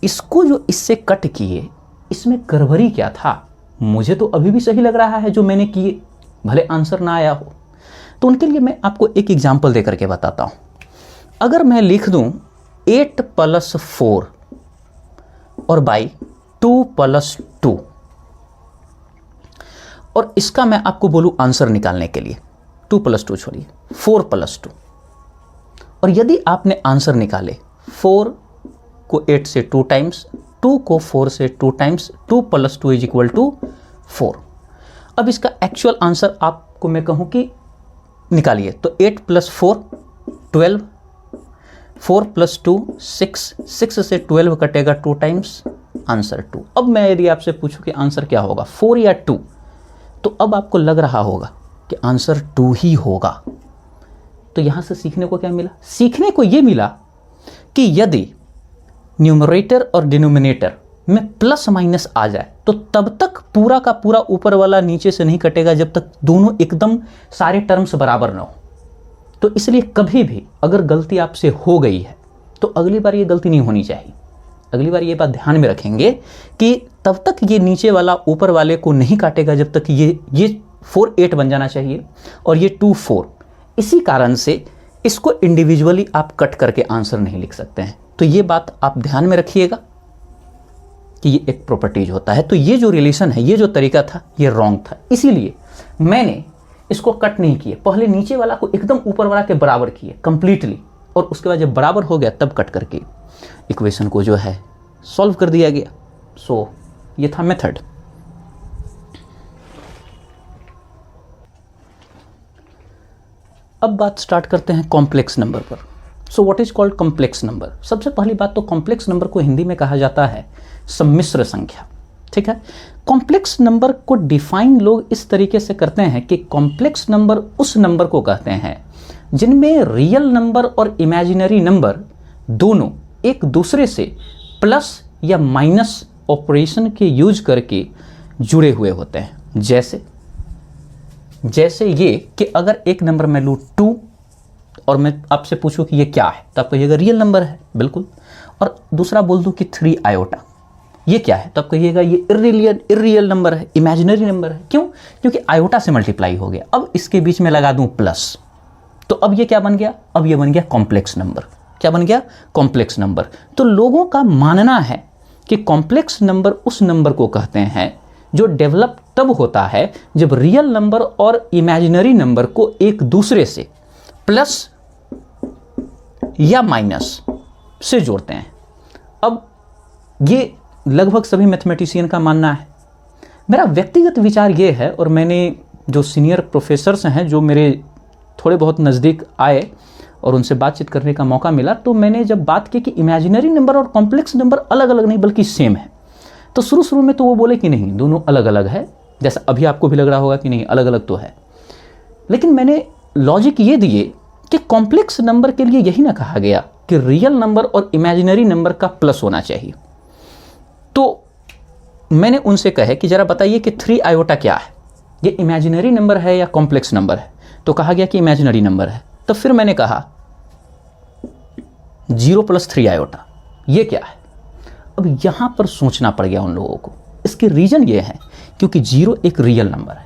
इसको जो इससे कट किए इसमें गड़बड़ी क्या था? मुझे तो अभी भी सही लग रहा है जो मैंने किए, भले आंसर ना आया हो। तो उनके लिए मैं आपको एक एग्जांपल दे करके बताता हूं। अगर मैं लिख दूं 8 + 4 और बाई 2 + 2, और इसका मैं आपको बोलूं आंसर निकालने के लिए, 2 + 2 छोड़िए, 4 + 2, और यदि आपने आंसर निकाले 4 को 8 से 2 टाइम्स, 2 को 4 से 2 टाइम्स, 2 + 2 = 4। अब इसका एक्चुअल आंसर आपको मैं कहूं कि निकालिए, तो 8 + 4 12, 4 + 2 6, 6 से 12 कटेगा 2 टाइम्स, आंसर 2। अब मैं यदि आपसे पूछूं कि आंसर क्या होगा, 4 या 2, तो अब आपको लग रहा होगा कि आंसर 2 ही होगा। तो यहां से सीखने को क्या मिला? सीखने को यह मिला कि यदि न्यूमरेटर और डिनोमिनेटर में प्लस माइनस आ जाए तो तब तक पूरा का पूरा ऊपर वाला नीचे से नहीं कटेगा, जब तक दोनों एकदम सारे टर्म्स बराबर ना हो। तो इसलिए कभी भी अगर गलती आपसे हो गई है तो अगली बार ये गलती नहीं होनी चाहिए। अगली बार ये बात ध्यान में रखेंगे कि तब तक ये नीचे वाला ऊपर वाले को नहीं काटेगा जब तक ये 4 8 बन जाना चाहिए और ये 2 4। इसी कारण से इसको इंडिविजुअली आप कट करके आंसर नहीं लिख सकते हैं। तो ये बात आप ध्यान में रखिएगा कि ये एक प्रॉपर्टीज होता है। तो ये जो रिलेशन है, ये जो तरीका था, ये रॉन्ग था। इसीलिए मैंने इसको कट नहीं किए, पहले नीचे वाला को एकदम ऊपर वाला के बराबर किए कंप्लीटली, और उसके बाद जब बराबर हो गया तब कट करके इक्वेशन को जो है सॉल्व कर दिया गया। सो ये था मेथड। अब बात स्टार्ट करते हैं कॉम्प्लेक्स नंबर पर। So what is called complex number? सबसे पहली बात तो कॉम्प्लेक्स नंबर को हिंदी में कहा जाता है सम्मिश्र संख्या। ठीक है, कॉम्प्लेक्स नंबर को डिफाइन लोग इस तरीके से करते हैं कि कॉम्प्लेक्स नंबर उस नंबर को कहते हैं जिनमें रियल नंबर और इमेजिनरी नंबर दोनों एक दूसरे से प्लस या माइनस ऑपरेशन के यूज करके जुड़े हुए होते हैं। जैसे ये कि अगर एक नंबर मैं लूँ 2 और मैं आपसे पूछूं कि ये क्या है, तो आप कहिएगा रियल नंबर है, बिल्कुल। और दूसरा बोल दूं कि 3 आयोटा, ये क्या है, तो आप कहिएगा ये इर्रियल नंबर है, इमेजिनरी नंबर है। क्यों? क्योंकि आयोटा से मल्टीप्लाई हो गया। अब इसके बीच में लगा दूं प्लस, तो अब ये क्या बन गया? अब ये बन गया कॉम्प्लेक्स नंबर। क्या बन गया? Complex number. तो लोगों का मानना है कि कॉम्प्लेक्स नंबर उस नंबर को कहते हैं जो डेवलप तब होता है जब रियल नंबर और इमेजिनरी नंबर को एक दूसरे से प्लस या माइनस से जोड़ते हैं। अब ये लगभग सभी मैथमेटिशियन का मानना है। मेरा व्यक्तिगत विचार ये है, और मैंने जो सीनियर प्रोफेसर्स हैं जो मेरे थोड़े बहुत नज़दीक आए और उनसे बातचीत करने का मौका मिला, तो मैंने जब बात की कि इमेजिनरी नंबर और कॉम्प्लेक्स नंबर अलग अलग नहीं बल्कि सेम है, तो शुरू में तो वो बोले कि नहीं, दोनों अलग अलग है। जैसा अभी आपको भी लग रहा होगा कि नहीं, अलग अलग तो है। लेकिन मैंने लॉजिक ये दिए कि कॉम्प्लेक्स नंबर के लिए यही ना कहा गया कि रियल नंबर और इमेजिनरी नंबर का प्लस होना चाहिए। तो मैंने उनसे कहे कि जरा बताइए कि 3 आयोटा क्या है, ये इमेजिनरी नंबर है या कॉम्प्लेक्स नंबर है? तो कहा गया कि इमेजिनरी नंबर है। तो फिर मैंने कहा 0 + 3 आयोटा ये क्या है? अब यहां पर सोचना पड़ गया उन लोगों को। इसके रीजन ये है क्योंकि 0 एक रियल नंबर है।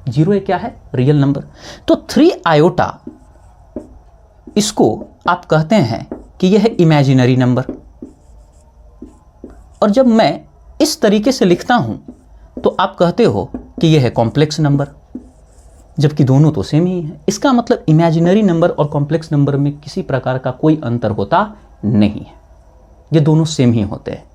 0 एक क्या है? Real number. तो 3 आयोटा इसको आप कहते हैं कि यह है इमेजिनरी नंबर। और जब मैं इस तरीके से लिखता हूं तो आप कहते हो कि यह है कॉम्प्लेक्स नंबर, जबकि दोनों तो सेम ही है। इसका मतलब इमेजिनरी नंबर और कॉम्प्लेक्स नंबर में किसी प्रकार का कोई अंतर होता नहीं है, ये दोनों सेम ही होते हैं।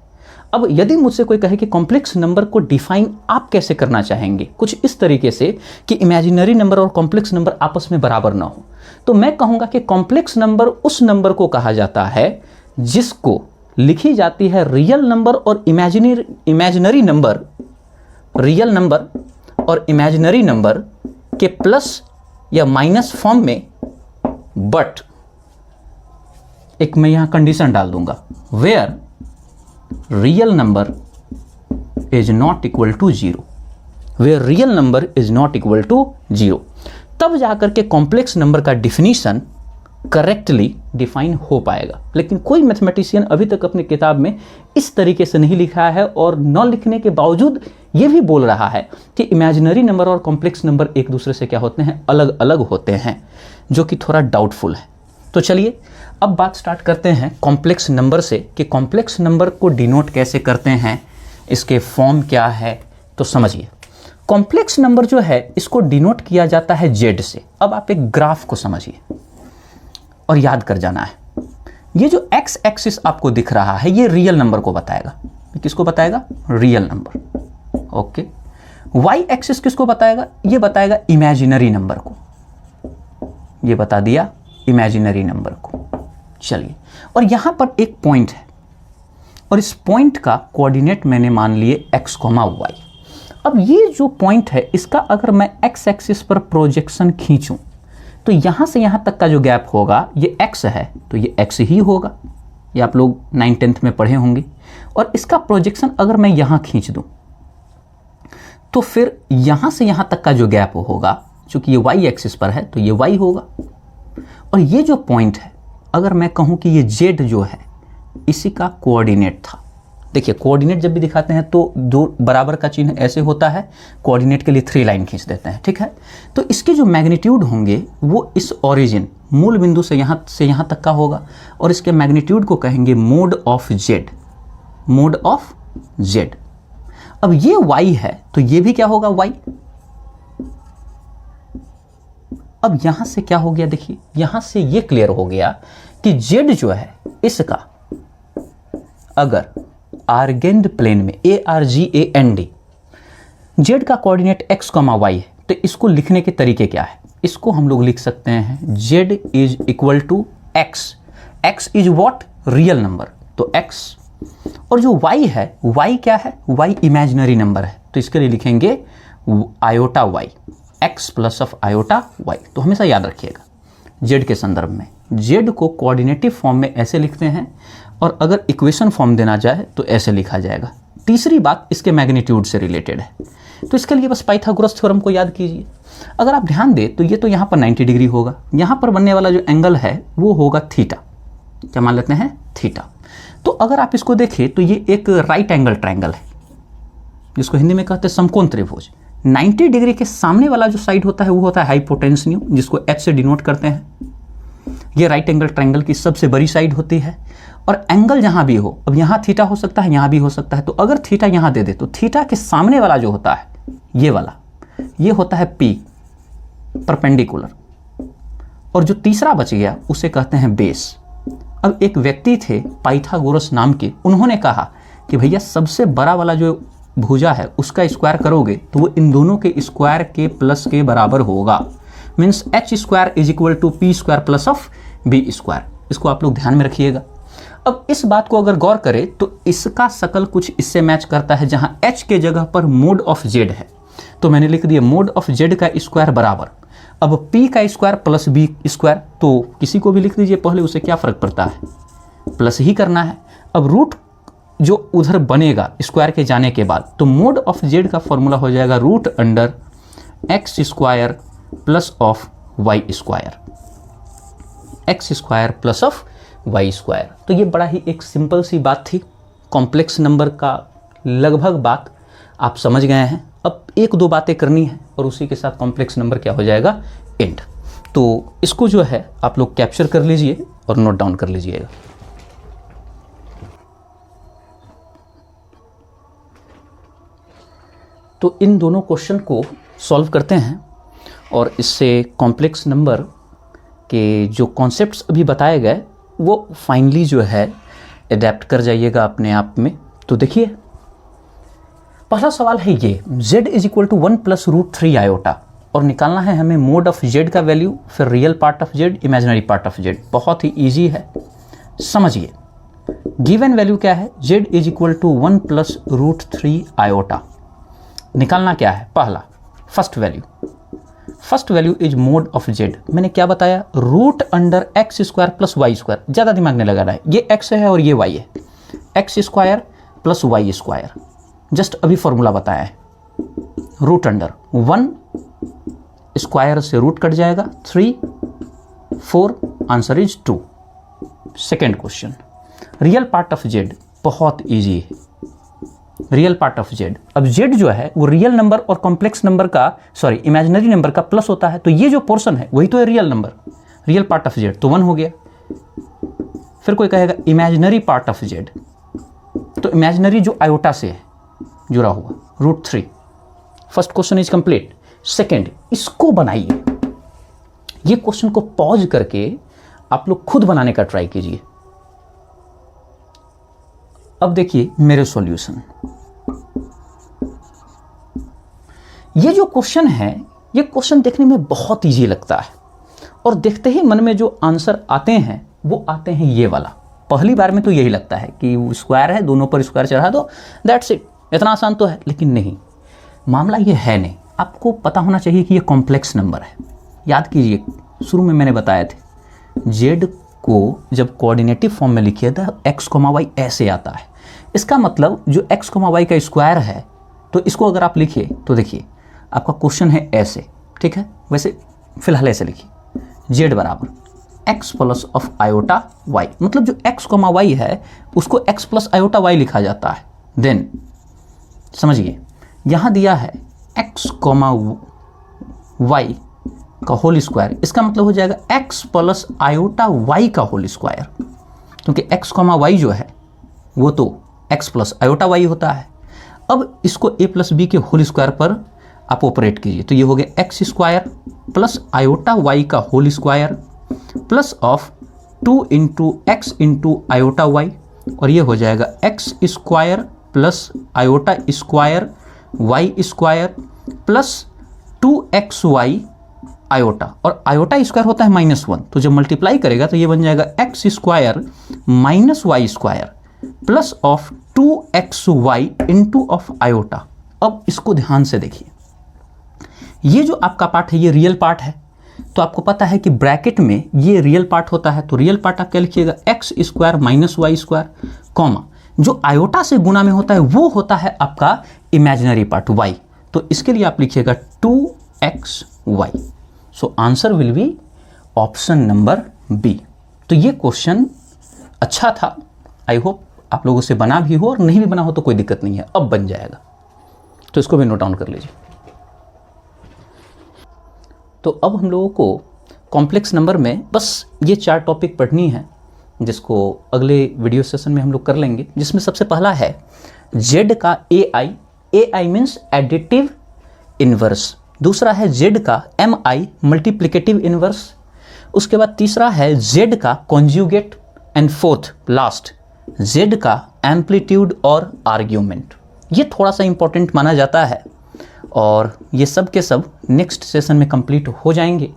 अब यदि मुझसे कोई कहे कि कॉम्प्लेक्स नंबर को डिफाइन आप कैसे करना चाहेंगे, कुछ इस तरीके से कि इमेजिनरी नंबर और कॉम्प्लेक्स नंबर आपस में बराबर ना हो, तो मैं कहूंगा कि कॉम्प्लेक्स नंबर उस नंबर को कहा जाता है जिसको लिखी जाती है रियल नंबर और इमेजिनरी नंबर, रियल नंबर और इमेजिनरी नंबर के प्लस या माइनस फॉर्म में, बट एक मैं यहां कंडीशन डाल दूंगा, where real number is not equal to 0, where real number is not equal to 0, तब जाकर के कॉम्प्लेक्स नंबर का डिफिनीशन करेक्टली डिफाइन हो पाएगा। लेकिन कोई मैथमेटिशियन अभी तक अपनी किताब में इस तरीके से नहीं लिखा है, और न लिखने के बावजूद ये भी बोल रहा है कि इमेजिनरी नंबर और कॉम्प्लेक्स नंबर एक दूसरे से क्या होते हैं? अलग अलग होते हैं, जो कि थोड़ा डाउटफुल है। तो चलिए अब बात स्टार्ट करते हैं कॉम्प्लेक्स नंबर से कि कॉम्प्लेक्स नंबर को डिनोट कैसे करते हैं, इसके फॉर्म क्या है। तो समझिए, कॉम्प्लेक्स नंबर जो है इसको डिनोट किया जाता है Z से। अब आप एक ग्राफ को समझिए और याद कर जाना है। ये जो x एक्सिस आपको दिख रहा है ये रियल नंबर को बताएगा। किसको बताएगा? Real number. Okay. y axis किसको बताएगा? ये बताएगा इमेजिनरी नंबर को। ये बता दिया इमेजिनरी नंबर को। चलिए, और यहां पर एक पॉइंट है और इस पॉइंट का कोऑर्डिनेट मैंने मान लिए x, y। अब ये जो पॉइंट है इसका अगर मैं x एक्सिस पर प्रोजेक्शन खींचूं तो यहां से यहां तक का जो गैप होगा ये x है, तो ये x ही होगा। ये आप लोग 9th-10th में पढ़े होंगे। और इसका प्रोजेक्शन अगर मैं यहां खींच दूं तो फिर यहां से यहां तक का जो गैप होगा, चूंकि ये y एक्सिस पर है तो ये y होगा। और ये जो पॉइंट है, अगर मैं कहूँ कि ये जेड जो है इसी का कोऑर्डिनेट था। देखिए कोऑर्डिनेट जब भी दिखाते हैं तो दो बराबर का चिन्ह ऐसे होता है, कोऑर्डिनेट के लिए 3 लाइन खींच देते हैं, ठीक है। तो इसके जो मैग्नीट्यूड होंगे वो इस ओरिजिन मूल बिंदु से यहाँ तक का होगा, और इसके मैग्नीट्यूड को कहेंगे mode of Z, mode of Z. अब ये y है तो ये भी क्या होगा y। अब यहां से क्या हो गया, देखिए यहां से ये क्लियर हो गया कि z जो है इसका अगर आर्गेंड प्लेन में ARGAND z का कोऑर्डिनेट x, y है, तो इसको लिखने के तरीके क्या है, इसको हम लोग लिख सकते हैं z is equal to x, x is what, real number, तो x, और जो y है, y क्या है, y इमेजिनरी नंबर है, तो इसके लिए लिखेंगे iota y, x plus of iota y। तो हमेशा याद रखिएगा z के संदर्भ में z को कोऑर्डिनेटिव फॉर्म में ऐसे लिखते हैं, और अगर इक्वेशन फॉर्म देना जाए तो ऐसे लिखा जाएगा। तीसरी बात इसके मैग्नीट्यूड से रिलेटेड है, तो इसके लिए बस पाइथागोरस थ्योरम को याद कीजिए। अगर आप ध्यान दें तो ये तो यहाँ पर 90 डिग्री होगा, यहाँ पर बनने वाला जो एंगल है वो होगा थीटा, क्या मान लेते हैं, थीटा। तो अगर आप इसको देखें तो ये एक राइट एंगल ट्रायंगल है, जिसको हिंदी में कहते हैं समकोण त्रिभुज। 90 डिग्री के सामने वाला जो साइड होता है वो होता है हाइपोटेन्यूज, जिसको H से डिनोट करते हैं। ये राइट एंगल ट्रायंगल की सबसे बड़ी साइड होती है, और एंगल जहां भी हो, अब यहाँ थीटा हो सकता है, यहाँ भी हो सकता है, तो अगर थीटा यहाँ दे दे तो थीटा के सामने वाला जो होता है ये वाला, ये होता है P, परपेंडिकुलर, और जो तीसरा बच गया उसे कहते हैं बेस। अब एक व्यक्ति थे पाइथागोरस नाम के, उन्होंने कहा कि भैया सबसे बड़ा वाला जो भुजा है उसका स्क्वायर करोगे तो वो इन दोनों के स्क्वायर के प्लस के बराबर होगा, means h square is equal to p square plus of b square. इसको आप लोग ध्यान में रखिएगा। अब इस बात को अगर गौर करें तो इसका शकल कुछ इससे मैच करता है, जहां h के जगह पर मोड ऑफ z है, तो मैंने लिख दिया मोड ऑफ z का स्क्वायर बराबर, अब p का स्क्वायर प्लस b स्क्वायर, तो किसी को भी लिख दीजिए पहले, उसे क्या फर्क पड़ता है, प्लस ही करना है। अब रूट जो उधर बनेगा स्क्वायर के जाने के बाद, तो मोड ऑफ z का फॉर्मूला हो जाएगा root under x square plus of y square, x square plus of y square. तो ये बड़ा ही एक सिंपल सी बात थी, कॉम्प्लेक्स नंबर का लगभग बात आप समझ गए हैं। अब एक दो बातें करनी है और उसी के साथ कॉम्प्लेक्स नंबर क्या हो जाएगा, एंड। तो इसको जो है आप लोग कैप्चर कर लीजिए और नोट डाउन कर लीजिएगा। तो इन दोनों क्वेश्चन को सॉल्व करते हैं, और इससे कॉम्प्लेक्स नंबर के जो कॉन्सेप्ट्स अभी बताए गए वो फाइनली जो है अडेप्ट कर जाइएगा अपने आप में। तो देखिए पहला सवाल है ये, z is equal to 1 plus root 3 iota, और निकालना है हमें मोड ऑफ z का वैल्यू, फिर real part of z, imaginary part of z। बहुत ही ईजी है, समझिए। गिवन वैल्यू क्या है, z is equal to 1 plus root 3 iota. निकालना क्या है, पहला first value is mod of z। मैंने क्या बताया, root under x square plus y square. ज़्यादा दिमाग नहीं लगाना है, ये x है और ये y है, x square plus y square, just अभी फॉर्मूला बताया है। रूट अंडर 1 स्क्वायर से रूट कट जाएगा, 3 4, answer is 2। Second question, real part of z, बहुत ईजी है। रियल पार्ट ऑफ z, अब z जो है वो रियल नंबर और कॉम्प्लेक्स नंबर का, सॉरी इमेजिनरी नंबर का प्लस होता है, तो ये जो पोर्शन है वही तो है real number. Real part of z तो 1 हो गया। फिर कोई कहेगा इमेजिनरी पार्ट ऑफ z, तो इमेजिनरी जो आयोटा से है जुड़ा हुआ, root 3। First question is complete. Second, इसको बनाइए, ये क्वेश्चन को पॉज करके आप लोग खुद बनाने का ट्राई कीजिए। अब देखिए मेरे सॉल्यूशन, ये जो क्वेश्चन है ये क्वेश्चन देखने में बहुत इजी लगता है, और देखते ही मन में जो आंसर आते हैं वो आते हैं ये वाला। पहली बार में तो यही लगता है कि स्क्वायर है, दोनों पर स्क्वायर चढ़ा दो, दैट्स इट, इतना आसान तो है। लेकिन नहीं, मामला ये है नहीं। आपको पता होना चाहिए कि ये कॉम्प्लेक्स नंबर है। याद कीजिए शुरू में मैंने बताया थे, जेड को जब कोऑर्डिनेटिव फॉर्म में लिखिए था x, y ऐसे आता है। इसका मतलब जो x, y का स्क्वायर है, तो इसको अगर आप लिखिए तो देखिए आपका क्वेश्चन है ऐसे, ठीक है। वैसे फिलहाल ऐसे लिखिए, z बराबर x plus of iota y, मतलब जो एक्स कॉमा वाई है उसको एक्स प्लस आयोटा वाई लिखा जाता है। देन समझिए यहाँ दिया है एक्स कॉमा वाई का होल स्क्वायर, इसका मतलब हो जाएगा एक्स प्लस आयोटा वाई का होल स्क्वायर, क्योंकि एक्स कॉमा वाई जो है वो तो एक्स प्लस आयोटा वाई होता है। अब इसको ए प्लस बी के होल स्क्वायर पर आप ऑपरेट कीजिए, तो ये हो गया x square plus iota y का whole square plus of 2 into x into iota y, और ये हो जाएगा x square plus iota square y square plus 2xy iota, और आयोटा स्क्वायर होता है -1, तो जब मल्टीप्लाई करेगा तो ये बन जाएगा x square minus y square plus of 2xy into of iota. अब इसको ध्यान से देखिए, ये जो आपका पार्ट है ये रियल पार्ट है, तो आपको पता है कि ब्रैकेट में ये रियल पार्ट होता है, तो रियल पार्ट आप क्या लिखिएगा x square minus y square, comma जो आयोटा से गुना में होता है वो होता है आपका इमेजिनरी पार्ट y, तो इसके लिए आप लिखिएगा 2xy। So answer will be option number B. तो ये क्वेश्चन अच्छा था, आई होप आप लोगों से बना भी हो, और नहीं भी बना हो तो कोई दिक्कत नहीं है, अब बन जाएगा, तो इसको भी नोट डाउन कर लीजिए। तो अब हम लोगों को कॉम्प्लेक्स नंबर में बस ये 4 टॉपिक पढ़नी है, जिसको अगले वीडियो सेशन में हम लोग कर लेंगे, जिसमें सबसे पहला है z का ai मीन्स एडिटिव इन्वर्स, दूसरा है z का mi मल्टीप्लिकेटिव इन्वर्स, उसके बाद तीसरा है z का conjugate, and fourth last z का एम्पलीट्यूड और आर्ग्यूमेंट। ये थोड़ा सा इंपॉर्टेंट माना जाता है, और ये सब के सब नेक्स्ट सेशन में कंप्लीट हो जाएंगे।